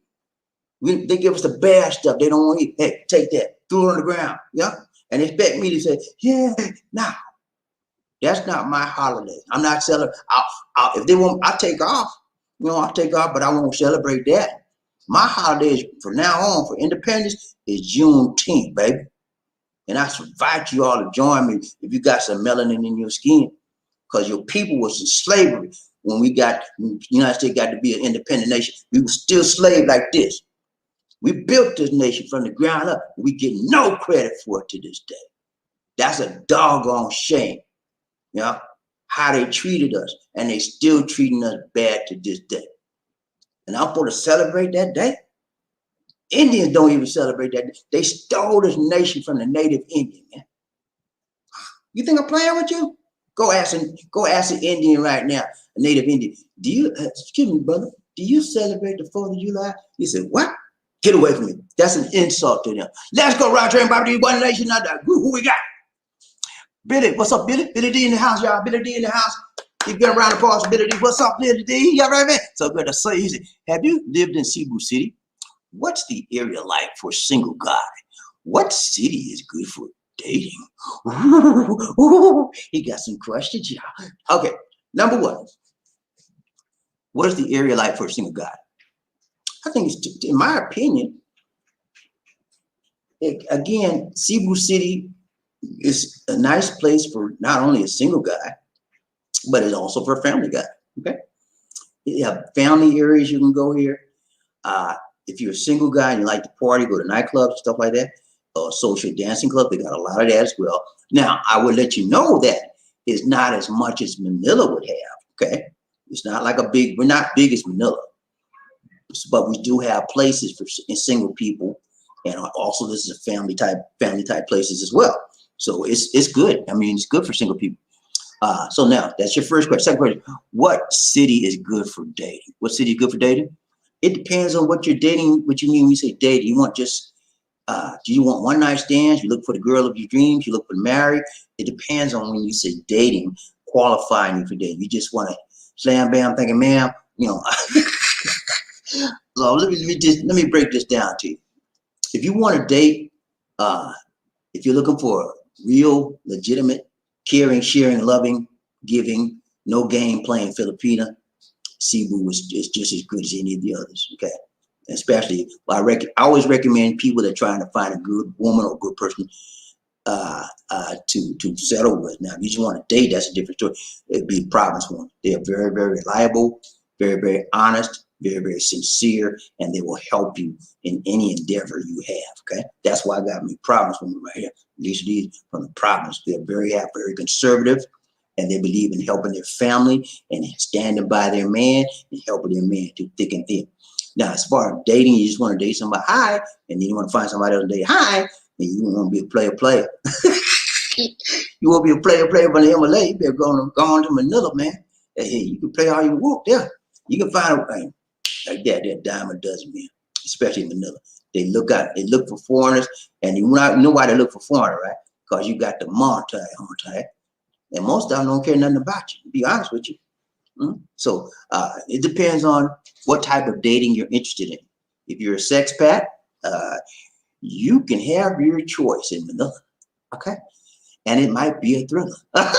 They give us the bad stuff they don't want to eat. Hey, take that, throw it on the ground, and expect me to say, yeah, nah, that's not my holiday. I'm not celebrating. If they want, I'll take off. I'll take off, but I won't celebrate that. My holiday is, from now on, for independence, is Juneteenth, baby. And I invite you all to join me if you got some melanin in your skin, because your people was in slavery when the United States got to be an independent nation. We were still slave like this. We built this nation from the ground up. We get no credit for it to this day. That's a doggone shame, you know, how they treated us, and they still treating us bad to this day. And I'm supposed to celebrate that day? Indians don't even celebrate that day. They stole this nation from the native Indian, man. You think I'm playing with you? Go ask an Indian right now, a native Indian. Do you, excuse me, brother, do you celebrate the 4th of July? He said, what? Get away from me. That's an insult to them. Let's go right there and BobbieD, one nation, not that. Who we got? Billy, what's up, Billy? Billy D in the house, y'all. Billy D in the house. You get around the parts, Billy D. What's up, Billy D? Y'all right, man? So good to say, he said, have you lived in Cebu City? What's the area like for a single guy? What city is good for dating? Ooh, he got some questions, y'all. Okay, number one. What is the area like for a single guy? I think it's, in my opinion, again, Cebu City is a nice place for not only a single guy, but it's also for a family guy. Okay, you have family areas you can go here. If you're a single guy and you like to party, go to nightclubs, stuff like that, or social dancing club, they got a lot of that as well. Now, I would let you know that it's not as much as Manila would have. Okay, it's not like we're not big as Manila, but we do have places for single people, and also this is a family type places as well. So it's good. I mean, it's good for single people. So now that's your first question. Second question: what city is good for dating? What city is good for dating? It depends on what you're dating. What you mean when you say dating? You want just do you want one night stands? You look for the girl of your dreams? You look for married? It depends on when you say dating, qualifying you for dating. You just want to slam bam, thinking, ma'am, you know. So let me break this down to you. If you want to date, if you're looking for a real, legitimate, caring, sharing, loving, giving, no game playing Filipina, Cebu is just as good as any of the others. Okay, especially I always recommend people that are trying to find a good woman or a good person to settle with. Now, if you just want to date, that's a different story. It'd be a province one. They are very, very reliable, very, very honest, very, very sincere, and they will help you in any endeavor you have. Okay, that's why I got me province women right here. These from the province. They're very conservative, and they believe in helping their family and standing by their man and helping their man through thick and thin. Now, as far as dating, you just want to date somebody high, and then you want to find somebody else to date high, and you want to be a player. You want to be a player from the MLA, you better go on to Manila, man. Hey, you can play all you want there. You can find a like that dime a dozen, man, especially in Manila. They look for foreigners, and you know why they look for foreigners, right? Because you got the multi, and most of them don't care nothing about you, to be honest with you. So it depends on what type of dating you're interested in. If you're a sexpat, you can have your choice in Manila, okay? And it might be a thriller. But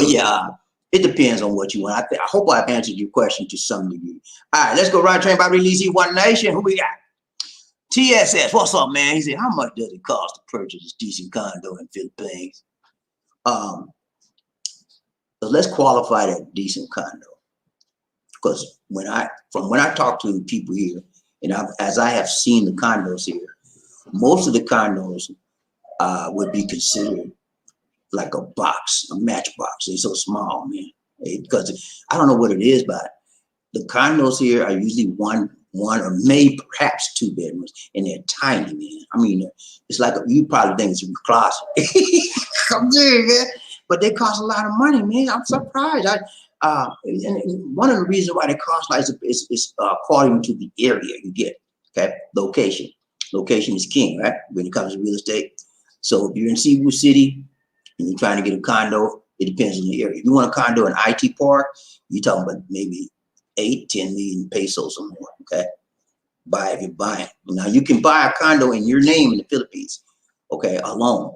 yeah, it depends on what you want. I hope I've answered your question to some degree. All right, let's go right train BobbieD Easy One Nation. Who we got? TSS, what's up, man? He said, how much does it cost to purchase a decent condo in Philippines? So let's qualify that decent condo, because when I talk to people here, and as I have seen the condos here, most of the condos would be considered like a box, a matchbox. They're so small, man. Because I don't know what it is, but the condos here are usually one or maybe perhaps 2 bedrooms, and they're tiny, man. I mean, it's like you probably think it's a closet. I'm serious, man. But they cost a lot of money, man. I'm surprised. And one of the reasons why they cost like is according to the area you get. Okay, location. Location is king, right? When it comes to real estate. So if you're in Cebu City and you're trying to get a condo, it depends on the area. If you want a condo in IT Park, you're talking about maybe 8-10 million pesos or more. Okay, if you're buying. Now you can buy a condo in your name in the Philippines, okay, alone.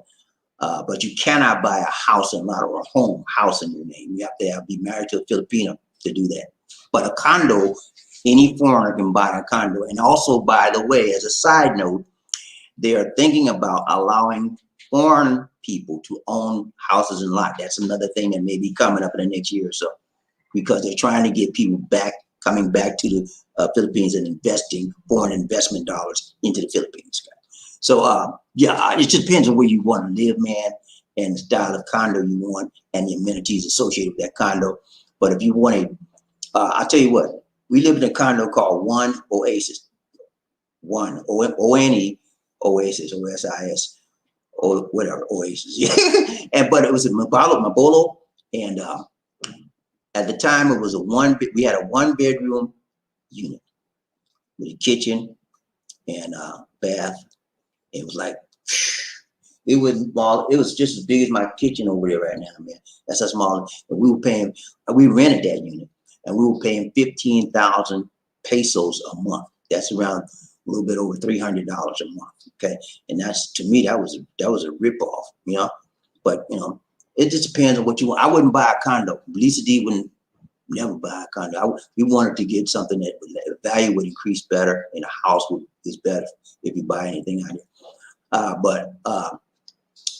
But you cannot buy a house and lot or a house in your name. You have to be married to a Filipino to do that. But a condo, any foreigner can buy a condo. And also, by the way, as a side note, they are thinking about allowing foreign people to own houses and lots. That's another thing that may be coming up in the next year or so, because they're trying to get people coming back to the Philippines and investing foreign investment dollars into the Philippines. So yeah, it just depends on where you want to live, man, and the style of condo you want and the amenities associated with that condo. But if you wanted, I'll tell you what, we live in a condo called One Oasis. One, O-N-E, Oasis, O-S-I-S, or whatever, Oasis. And but it was a Mabolo, and at the time it was we had a 1-bedroom unit with a kitchen and bath. It was like, it was just as big as my kitchen over there right now, man. That's how small. And we rented that unit, and we were paying 15,000 pesos a month. That's around a little bit over $300 a month. Okay, and that's, to me, that was a ripoff, you know. But you know, it just depends on what you want. I wouldn't buy a condo. Lisa D wouldn't never buy a condo. We wanted to get something that the value would increase better, and a house is better if you buy anything out here. But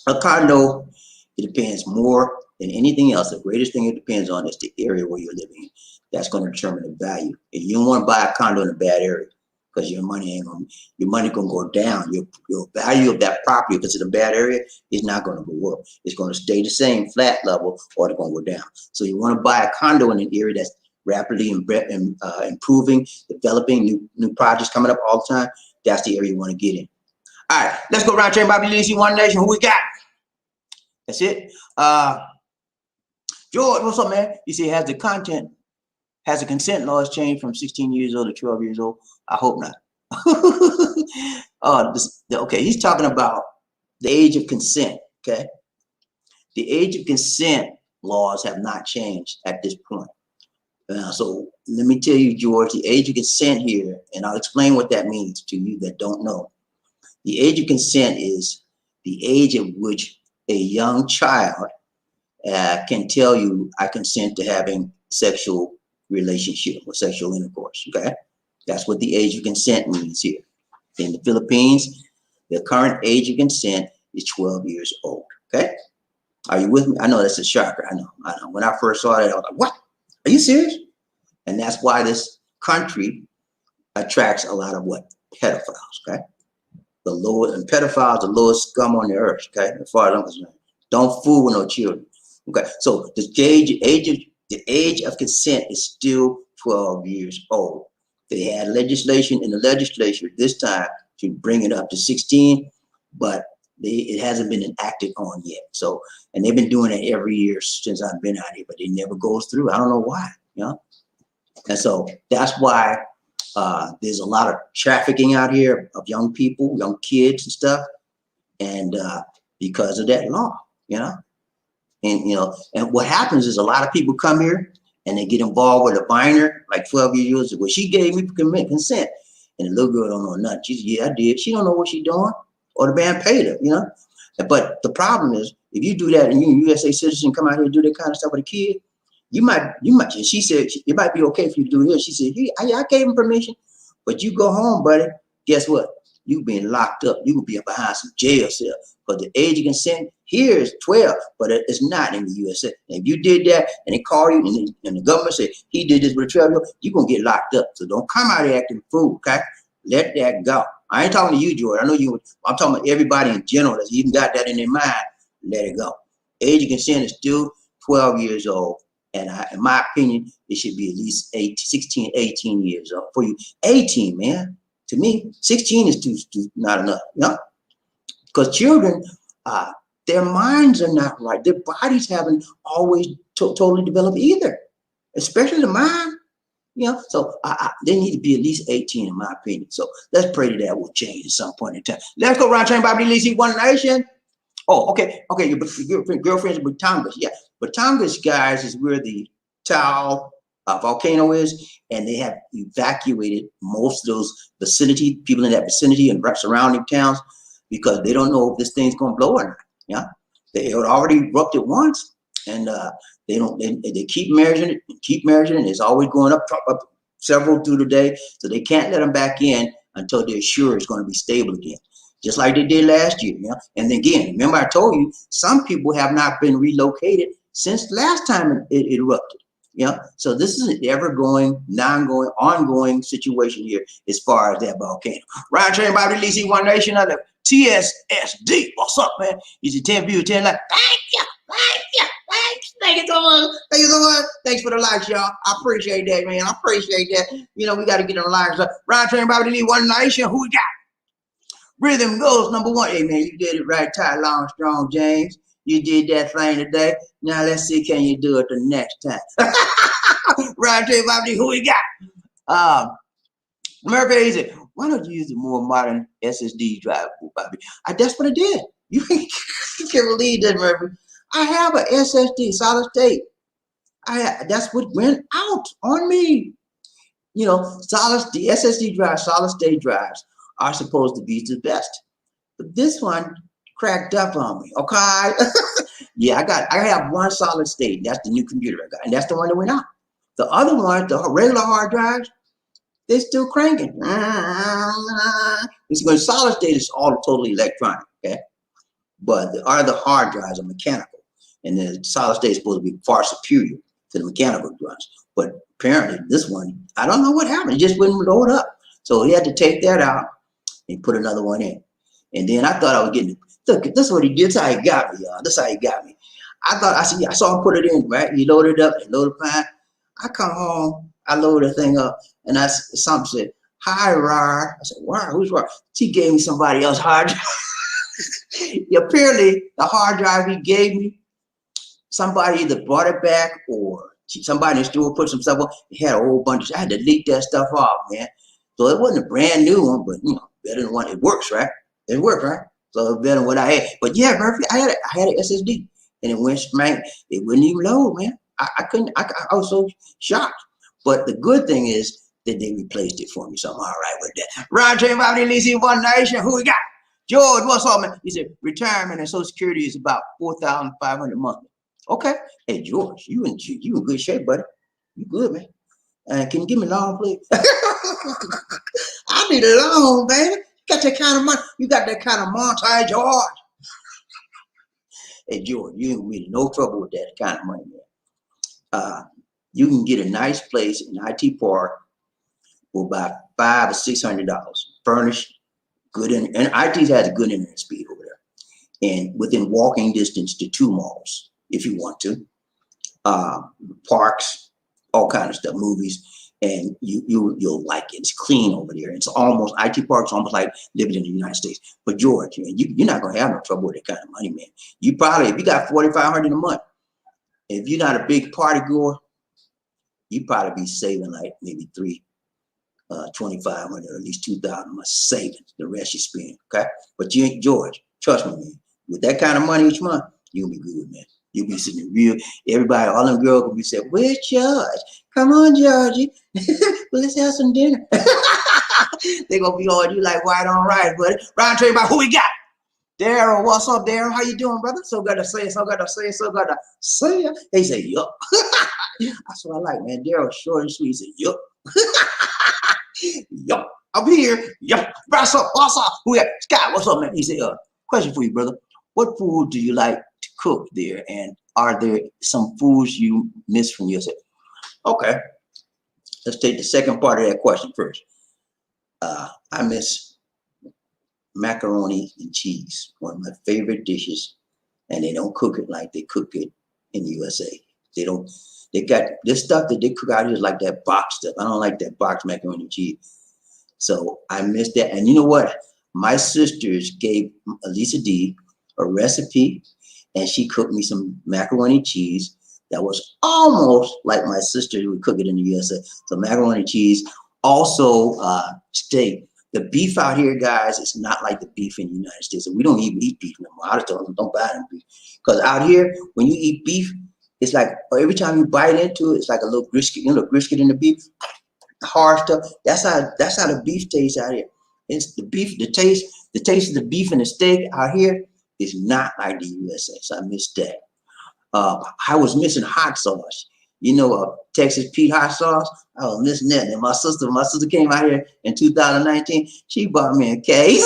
a condo, it depends more than anything else. The greatest thing it depends on is the area where you're living in. That's going to determine the value. And you don't want to buy a condo in a bad area, because your money gonna go down. Your value of that property, if it's in a bad area, is not going to go up. It's going to stay the same flat level, or it's going to go down. So you want to buy a condo in an area that's rapidly improving, developing, new projects coming up all the time. That's the area you want to get in. All right, let's go around train BobbieD, One Nation. Who we got? That's it. George, what's up, man? You see, has the consent laws changed from 16 years old to 12 years old? I hope not. Okay, he's talking about the age of consent. Okay, the age of consent laws have not changed at this point. So let me tell you, George, the age of consent here, and I'll explain what that means to you that don't know. The age of consent is the age at which a young child can tell you, I consent to having sexual relationship or sexual intercourse. Okay, that's what the age of consent means here. In the Philippines, the current age of consent is 12 years old. Okay, are you with me? I know that's a shocker. I know. When I first saw that, I was like, what? Are you serious? And that's why this country attracts a lot of what? Pedophiles. Okay, and pedophiles, the lowest scum on the earth. Okay, as far as I'm concerned, don't fool with no children. Okay, so the age of consent is still 12 years old. They had legislation in the legislature this time to bring it up to 16, but it hasn't been enacted on yet. So, and they've been doing it every year since I've been out here, but it never goes through. I don't know why, you know? And so that's why there's a lot of trafficking out here of young people, young kids and stuff. And because of that law, you know? And, you know, and what happens is a lot of people come here and they get involved with a minor, like 12 years old. Well, she gave me consent. And the little girl don't know nothing. She said, yeah, I did. She don't know what she's doing, or the man paid her, you know? But the problem is, if you do that and you're a USA citizen, come out here and do that kind of stuff with a kid, you might, she said, it might be okay for you to do this. She said, yeah, I gave him permission, but you go home, buddy. Guess what? You being locked up. You will be behind some jail cell. But the age of consent here is 12, but it's not in the USA. And if you did that and they call you and the government say he did this with a 12-year-old, you're going to get locked up. So don't come out here acting a fool, okay? Let that go. I ain't talking to you, George. I know you. I'm talking about everybody in general that's even got that in their mind. Let it go. Age of consent is still 12 years old. And in my opinion, it should be at least 16, 18 years old. For you, 18, man. To me, 16 is too not enough. You know? Because children, their minds are not right. Their bodies haven't always totally developed either, especially the mind. You know, so they need to be at least 18, in my opinion. So let's pray that will change at some point in time. Let's go around train BobbieD, One Nation. Oh, okay, your girlfriend's Batangas. Yeah, Batangas, guys, is where the Taal volcano is, and they have evacuated most of those people in that vicinity and surrounding towns, because they don't know if this thing's gonna blow or not. Yeah, they had already erupted once, and they keep measuring it, It's always going up several through the day, so they can't let them back in until they're sure it's going to be stable again. just like they did last year. You know? And then again, remember I told you, some people have not been relocated since last time it erupted. You know? So this is an ever-going, non-going, ongoing situation here as far as that volcano. Ryan Train, Bobby Lee, One Nation, of the TSSD. What's up, man? You see 10 views, 10 likes. Thank you, thank you, thank you so much. Thank you so much. Thanks for the likes, y'all. I appreciate that, man. I appreciate that. You know, we got to get on the likes up. Ryan Train, Bobby Lee, One Nation. Who we got? Rhythm Goes #1. Hey, man, you did it right. Ty Long, Strong, James. You did that thing today. Now let's see, can you do it the next time? Ryan Train, Bobby Lee, who we got? Murphy said, why don't you use a more modern SSD drive, Bobby? That's what I did. You can't believe that, Murphy. I have a SSD, solid state. That's what went out on me. You know, the SSD drives, solid state drives are supposed to be the best. But this one cracked up on me, okay? Yeah, I have one solid state. That's the new computer I got, and that's the one that went out. The other one, the regular hard drives, they're still cranking. It's going solid state is all totally electronic, okay? But the other hard drives are mechanical, and the solid state is supposed to be far superior to the mechanical drives. But apparently, this one, I don't know what happened. It just wouldn't load up. So he had to take that out and put another one in. And then I thought I was getting, look, this is what he did. This is how he got me, y'all. This is how he got me. I saw him put it in, right? He loaded it up, it loaded fine. I come home, I load the thing up, and something said, hi, Rar. I said, Rar, who's Rar? He gave me somebody else's hard drive. Apparently, the hard drive he gave me, somebody either brought it back or somebody in the store put some stuff on. It had a whole bunch. I had to delete that stuff off, man. So it wasn't a brand new one, but you know, better than one. It works, right? It worked, right? So it's better than what I had. But yeah, Murphy, I had an SSD, and it went, man, it wouldn't even load, man. I couldn't. I was so shocked. But the good thing is that they replaced it for me, so I'm all right with that. Roger, Bobby Lee, One Nation. Who we got? George, what's up, man? He said retirement and Social Security is about $4,500 monthly. Okay. Hey, George, you in good shape, buddy. You good, man. Can you give me a loan, please? I need a loan, baby. You got that kind of money. You got that kind of montage, George. Hey, George, you ain't really no trouble with that kind of money, man. You can get a nice place in IT Park for about $500 or $600, furnished, good, and IT has a good internet speed over there, and within walking distance to 2 malls if you want to, parks, all kind of stuff, movies, and you'll like it. It's clean over there. It's almost IT Park's almost like living in the United States. But George, man, you're not gonna have no trouble with that kind of money, man. You probably, if you got $4,500 a month. If you're not a big party goer, you probably be saving like maybe $2,500 or at least $2,000 a month savings. The rest you spend, okay? But you ain't George. Trust me, man. With that kind of money each month, you'll be good, man. You'll be sitting real. Everybody, all them girls will be saying, "Where's George? Come on, Georgie. Well, let's have some dinner." They're gonna be on you like white on rice, buddy. Round trade about who we got. Daryl, what's up, Daryl? How you doing, brother? So good to say it, so good to say it, so good to say it. He said, yup. That's what I like, man. Daryl, short and sweet. He said, yup. Yup. I'm here. Yup. What's up? What's up? Who got? Scott, what's up, man? He said, question for you, brother. What food do you like to cook there? And are there some foods you miss from yourself? Okay. Let's take the second part of that question first. I miss macaroni and cheese, one of my favorite dishes, and they don't cook it like they cook it in the USA. They got this stuff that they cook out here is like that box stuff. I don't like that box macaroni and cheese. So I miss that. And you know what? My sisters gave Elisa D a recipe, and she cooked me some macaroni and cheese that was almost like my sister would cook it in the USA. So macaroni and cheese, also steak. The beef out here, guys, is not like the beef in the United States. We don't even eat beef no more. I just don't buy them beef. Because out here, when you eat beef, it's like every time you bite into it, it's like a little brisket, you know, brisket in the beef, hard stuff. That's how the beef tastes out here. It's the beef, the taste of the beef and the steak out here is not like the USA. So I miss that. I was missing hot sauce. You know, Texas Pete hot sauce. I was missing that. And my sister came out here in 2019. She bought me a case.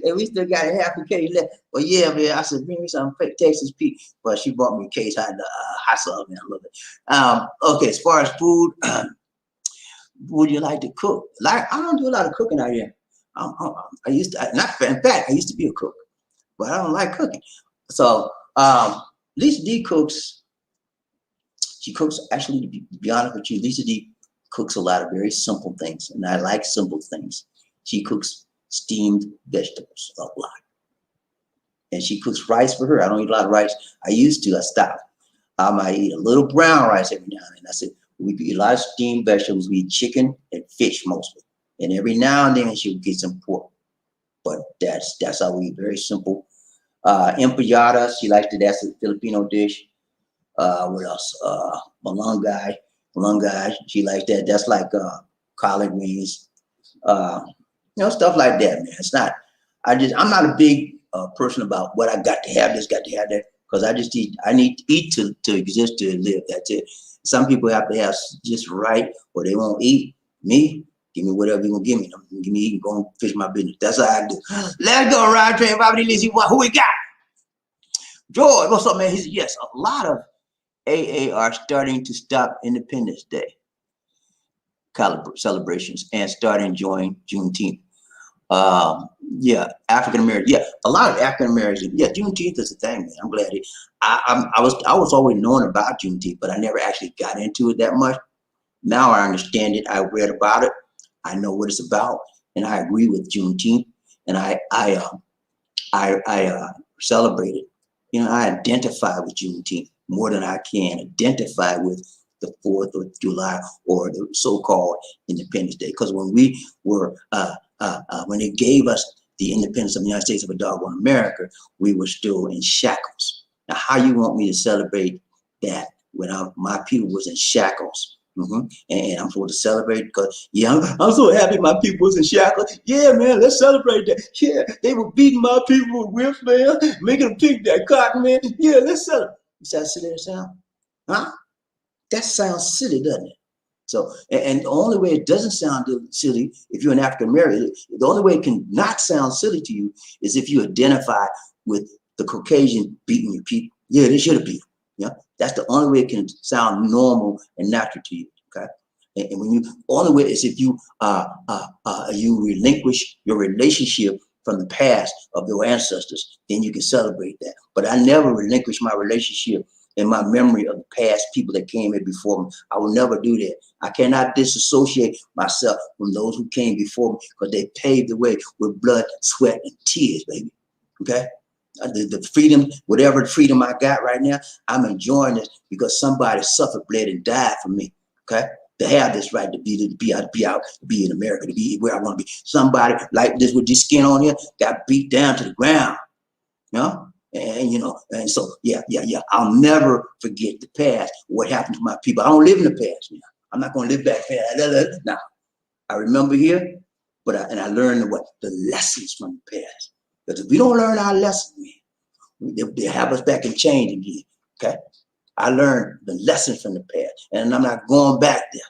And we still got a half a case left. But yeah, man, I said, bring me some fake Texas Pete. But she bought me a case hot sauce, man. I love it. Okay, as far as food, would you like to cook? Like, I don't do a lot of cooking out here. I used to, in fact, I used to be a cook, but I don't like cooking. So, Lisa D cooks. She cooks, actually, to be honest with you, Lisa D cooks a lot of very simple things, and I like simple things. She cooks steamed vegetables a lot. And she cooks rice for her. I don't eat a lot of rice. I used to, I stopped. I might eat a little brown rice every now and then. I said, we eat a lot of steamed vegetables. We eat chicken and fish mostly. And every now and then she'll get some pork. But that's how we eat, very simple. Empanada, she likes it. That's a Filipino dish. What else? Malunggay, she likes that. That's like collard greens. Stuff like that, man. It's not, I'm not a big person about what I got to have this, got to have that, because I just eat. I need to eat to exist, to live. That's it. Some people have to have just right, or they won't eat. Me, give me whatever you're gonna give me. Give me eat, go and finish my business. That's how I do. Let's go, Ryan Train, BobbieD. Let's see who we got. George, what's up, man? He said, yes, a lot of AA are starting to stop Independence Day celebrations and start enjoying Juneteenth. Yeah, African American. Yeah, a lot of African Americans. Yeah, Juneteenth is a thing, man. I'm glad I was always knowing about Juneteenth, but I never actually got into it that much. Now I understand it. I read about it. I know what it's about, and I agree with Juneteenth, and I celebrate it. I identify with Juneteenth more than I can identify with the 4th of July or the so-called Independence Day. Because when we were, when they gave us the independence of the United States of a doggone America, we were still in shackles. Now, how you want me to celebrate that when my people was in shackles? And I'm supposed to celebrate because, yeah, I'm so happy my people was in shackles. Yeah, man, let's celebrate that. Yeah, they were beating my people with whips, man, making them pick that cotton, man. Yeah, let's celebrate. You see how silly that sound? Huh? That sounds silly, doesn't it? So, and the only way it doesn't sound silly, if you're an African American, the only way it can not sound silly to you is if you identify with the Caucasian beating your people. Yeah, they should have beat them. Yeah, that's the only way it can sound normal and natural to you. Okay, and when only way is if you you relinquish your relationship from the past of your ancestors, then you can celebrate that. But I never relinquished my relationship in my memory of the past people that came here before me. I will never do that. I cannot disassociate myself from those who came before me because they paved the way with blood, sweat, and tears, baby. Okay? The freedom, whatever freedom I got right now, I'm enjoying this because somebody suffered, bled, and died for me. Okay? To have this right to be out, to be in America, to be where I want to be. Somebody like this with this skin on here got beat down to the ground. And so yeah. I'll never forget the past, what happened to my people. I don't live in the past, man. I'm not gonna live back there. Now, I remember here, but I learned the lessons from the past. Because if we don't learn our lessons, man, they'll have us back in change again. Okay? I learned the lessons from the past, and I'm not going back there.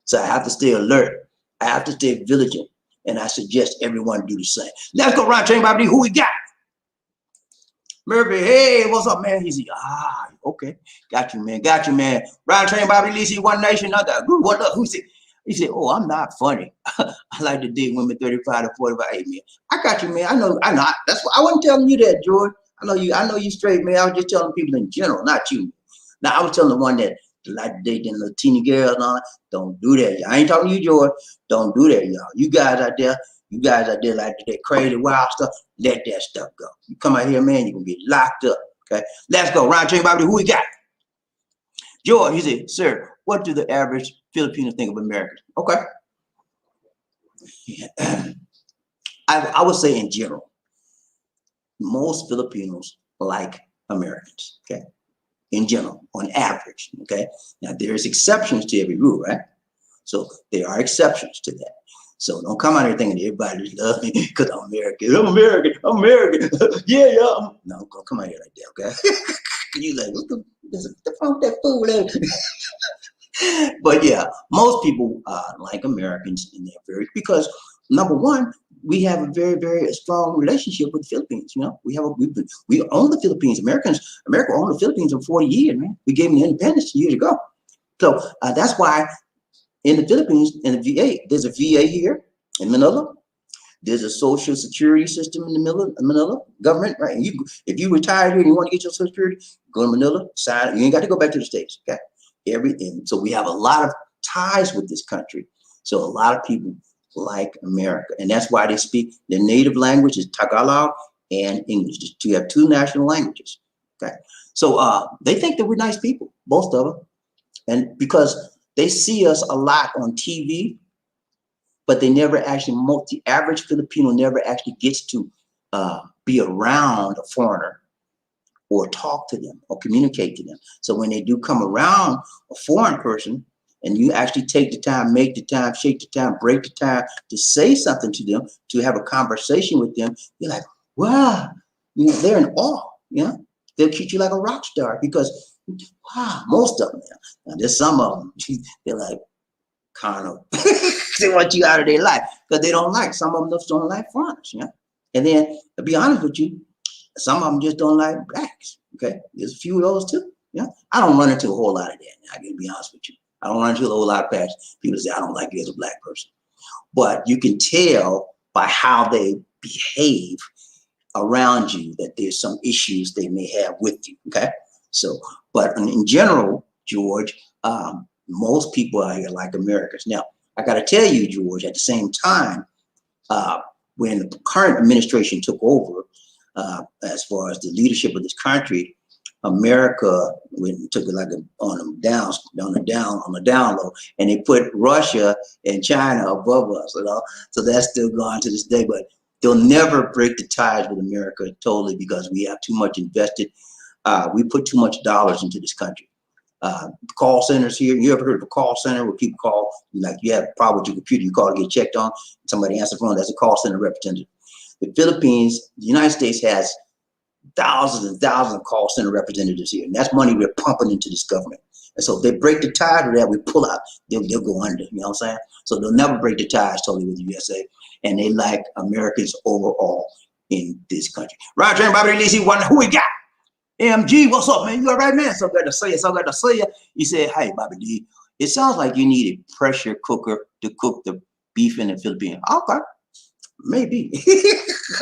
So I have to stay alert. I have to stay vigilant, and I suggest everyone do the same. Let's go around, Train BobbieD. Who we got? Murphy, hey, what's up, man? He said, okay. Got you, man. Ryan Train BobbieD, Lisa, One Nation, another. What up? Who said? He said, oh, I'm not funny. I like to date women 35 to 45. Hey, man, I got you, man. I know. That's why I wasn't telling you that, George. I know you straight, man. I was just telling people in general, not you. Now, I was telling the one that like to date them little teeny girls and all that. Don't do that. I ain't talking to you, George. Don't do that, y'all. You guys out there like that crazy, wild stuff. Let that stuff go. You come out here, man, you're going to get locked up. Okay? Let's go. Ryan Train BobbieD, who we got? George, he said, sir, what do the average Filipinos think of Americans? Okay. I would say in general, most Filipinos like Americans, okay? In general, on average, okay? Now, there's exceptions to every rule, right? So there are exceptions to that. So don't come out here thinking everybody just loves me because I'm American. I'm American. Yeah. No, don't come out here like that, okay? You like, what the fuck that fool? But yeah, most people like Americans, and they're very, because number one, we have a very, very strong relationship with the Philippines. You know, we own the Philippines. America owned the Philippines for 40 years, man. We gave them independence years ago. So that's why in the Philippines, in the VA, there's a VA here in Manila. There's a social security system in the Manila government, right? And if you retire here and you want to get your social security, go to Manila, sign. You ain't got to go back to the States, okay? Everything. So we have a lot of ties with this country. So a lot of people like America, and that's why they speak their native language is Tagalog and English. You have two national languages, okay? So they think that we're nice people, most of them, and because they see us a lot on TV. But they never actually, the average Filipino never actually gets to be around a foreigner or talk to them or communicate to them. So when they do come around a foreign person and you actually take the time, make the time, shake the time, break the time to say something to them, to have a conversation with them, you're like, wow, you know, they're in awe, you know? They'll treat you like a rock star because, wow, most of them. Now, there's some of them, they're like, kind of they want you out of their life because they don't like, some of them just don't like foreigners, you know. And then to be honest with you, some of them just don't like blacks. Okay, there's a few of those too. Yeah, I don't run into a whole lot of that. I can be honest with you. I don't run into a whole lot of passion. People say I don't like you as a black person, but you can tell by how they behave around you that there's some issues they may have with you. Okay, so but in general, George, most people out here like Americans. Now, I got to tell you, George, at the same time, when the current administration took over, as far as the leadership of this country, America took it like on the down low, and they put Russia and China above us, you know. So that's still going to this day, but they'll never break the ties with America totally because we have too much invested. We put too much dollars into this country. Call centers here. You ever heard of a call center where people call, like you have a problem with your computer, you call to get checked on, somebody answers the phone, that's a call center representative. The Philippines, the United States has thousands and thousands of call center representatives here, and that's money we're pumping into this government. And so if they break the ties with that, we pull out, they'll go under, you know what I'm saying? So they'll never break the ties totally with the USA, and they like Americans overall in this country. Roger and BobbieD, wonder who we got. MG, what's up, man? You all right, man? So glad to see you. So glad to see you. He said, hey, BobbieD, it sounds like you need a pressure cooker to cook the beef in the Philippines. Okay, maybe.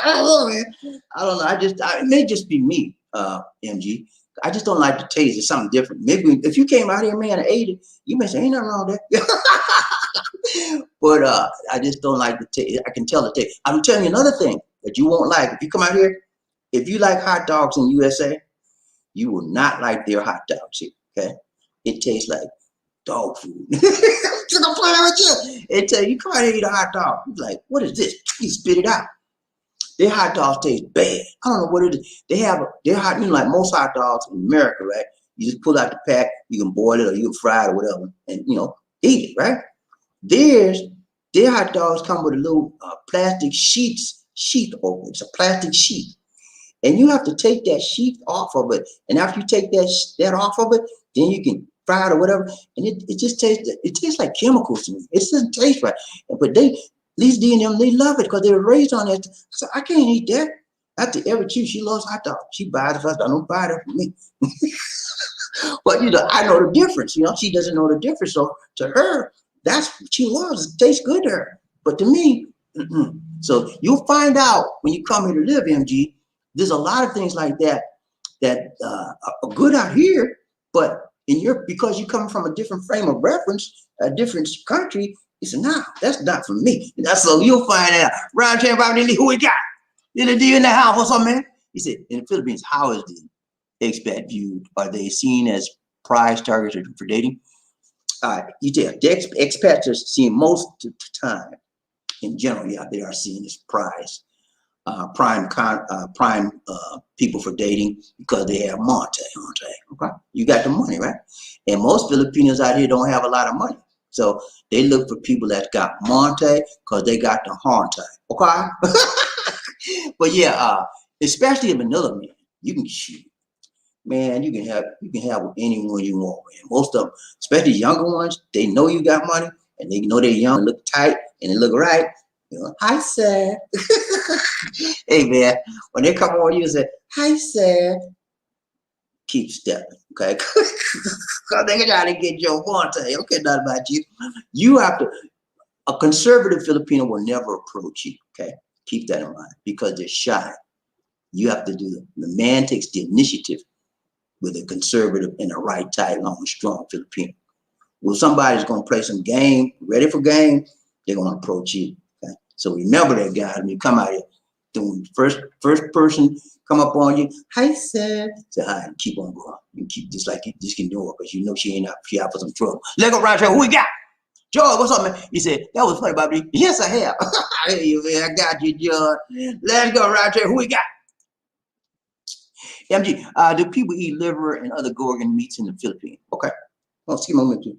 I don't know, man. I don't know. It may just be me, MG. I just don't like the taste. It's something different. Maybe if you came out here, man, and ate it, you may say, ain't nothing wrong with that. But I just don't like the taste. I can tell the taste. I'm telling you another thing that you won't like. If you come out here, if you like hot dogs in USA, you will not like their hot dogs here, okay? It tastes like dog food. I'm playing with you. It tell you, come out here and eat a hot dog. You're like, what is this? You spit it out. Their hot dogs taste bad. I don't know what it is. They're hot, you know, like most hot dogs in America, right? You just pull out the pack, you can boil it or you can fry it or whatever, and you know, eat it, right? Their hot dogs come with a little plastic sheath over it. It's a plastic sheath. And you have to take that sheath off of it. And after you take that off of it, then you can fry it or whatever. And it just tastes like chemicals to me. It doesn't taste right. But Lisa D and them, they love it because they were raised on it. So I can't eat that. After every chew, she loves hot dog. She buys it first. I don't buy it for me. But you know, I know the difference. You know, she doesn't know the difference. So to her, that's what she loves. It tastes good to her. But to me, so you'll find out when you come here to live, MG. There's a lot of things like that are good out here, but because you come from a different frame of reference, a different country, you say, nah, that's not for me. That's so you'll find out. Roger and BobbieD, who we got? Little D in the house, what's up, man? He said, in the Philippines, how is the expat viewed? Are they seen as prize targets for dating? You tell the expats are seen most of the time, in general, yeah, they are seen as prize. Prime people for dating because they have monte. Okay, you got the money, right? And most Filipinos out here don't have a lot of money, so they look for people that got monte because they got the hante. Okay, but yeah, especially in Manila, man, you can shoot, man. You can have anyone you want, man. Most of them, especially younger ones, they know you got money and they know they're young, look tight, and they look right. You know, hi, sir. Hey, man, when they come on you and say, hi, sir, keep stepping, okay? Because they're trying to get your point. I don't care nothing about you. You have to, a conservative Filipino will never approach you, okay? Keep that in mind because they're shy. You have to do it. The man takes the initiative with a conservative and a right type, long, strong Filipino. Well, somebody's going to play some game, ready for game, they're going to approach you. Okay? So remember that, guys. When you come out here, doing first person come up on you, hi, sir. Say hi and keep on going. You keep just like you just can do it because you know she out for some trouble. Let's go right here. Who we got? George, what's up, man? He said, that was funny, Bobby. Yes, I have. Hey, man, I got you, George. Let's go right here. Who we got? MG, do people eat liver and other organ meats in the Philippines? Okay. Well, excuse me a moment, too.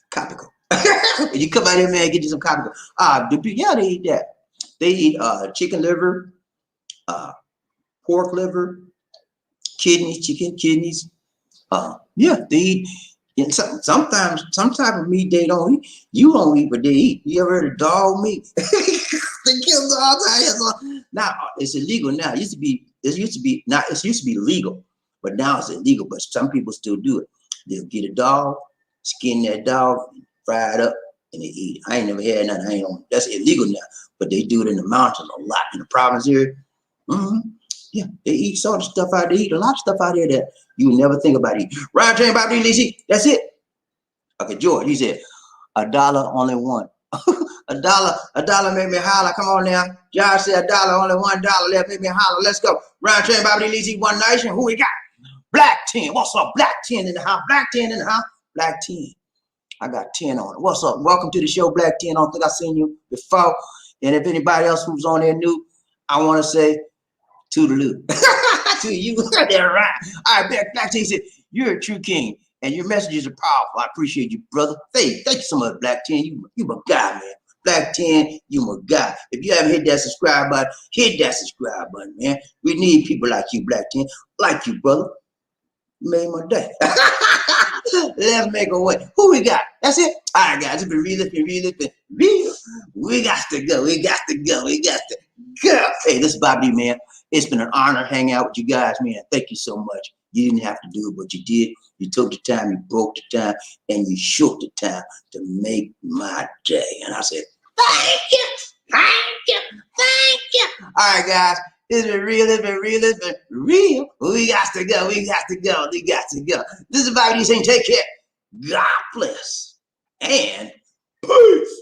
Copical. You come out here, man, get you some copical. Yeah, they eat that. They eat chicken liver, pork liver, kidneys, chicken kidneys. Yeah, they eat. And sometimes some type of meat they don't eat. You don't eat, but they eat. You ever heard of dog meat? They kill dogs out here. Now it's illegal now. It used to be legal, but now it's illegal. But some people still do it. They'll get a dog, skin that dog, fry it up, and they eat it. I ain't never had nothing. I ain't on. That's illegal now, but they do it in the mountains a lot in the province here. Yeah, they eat sort of stuff out there. They eat a lot of stuff out there that you would never think about eating. Ryan James Bobby Lizzie, that's it. Okay, George, he said, $1 only one. a dollar made me holler. Come on now. Josh said $1 only $1. Let me holler. Let's go. Ryan James Bobby Lizzie, One Nation. Who we got? Black 10. What's up? Black 10 in the house. Black 10 in the house. Black 10. I got 10 on it. What's up? Welcome to the show, Black 10. I don't think I've seen you before. And if anybody else who's on there new, I want to say, toodaloo. To you. They're right. All right, Black 10 said, you're a true king and your messages are powerful. I appreciate you, brother. Hey, thank you so much, Black 10. You my guy, man. Black 10, you my guy. If you haven't hit that subscribe button, hit that subscribe button, man. We need people like you, Black 10. Like you, brother. You made my day. Let's make a way. Who we got? That's it. All right, guys. It's been real. We got to go. We got to go. Hey, this is BobbieD, man. It's been an honor hanging out with you guys, man. Thank you so much. You didn't have to do it, but you did. You took the time, you broke the time, and you shook the time to make my day. And I said, thank you. All right, guys. It's been real. We got to go. This is BobbieD saying take care. God bless. And peace.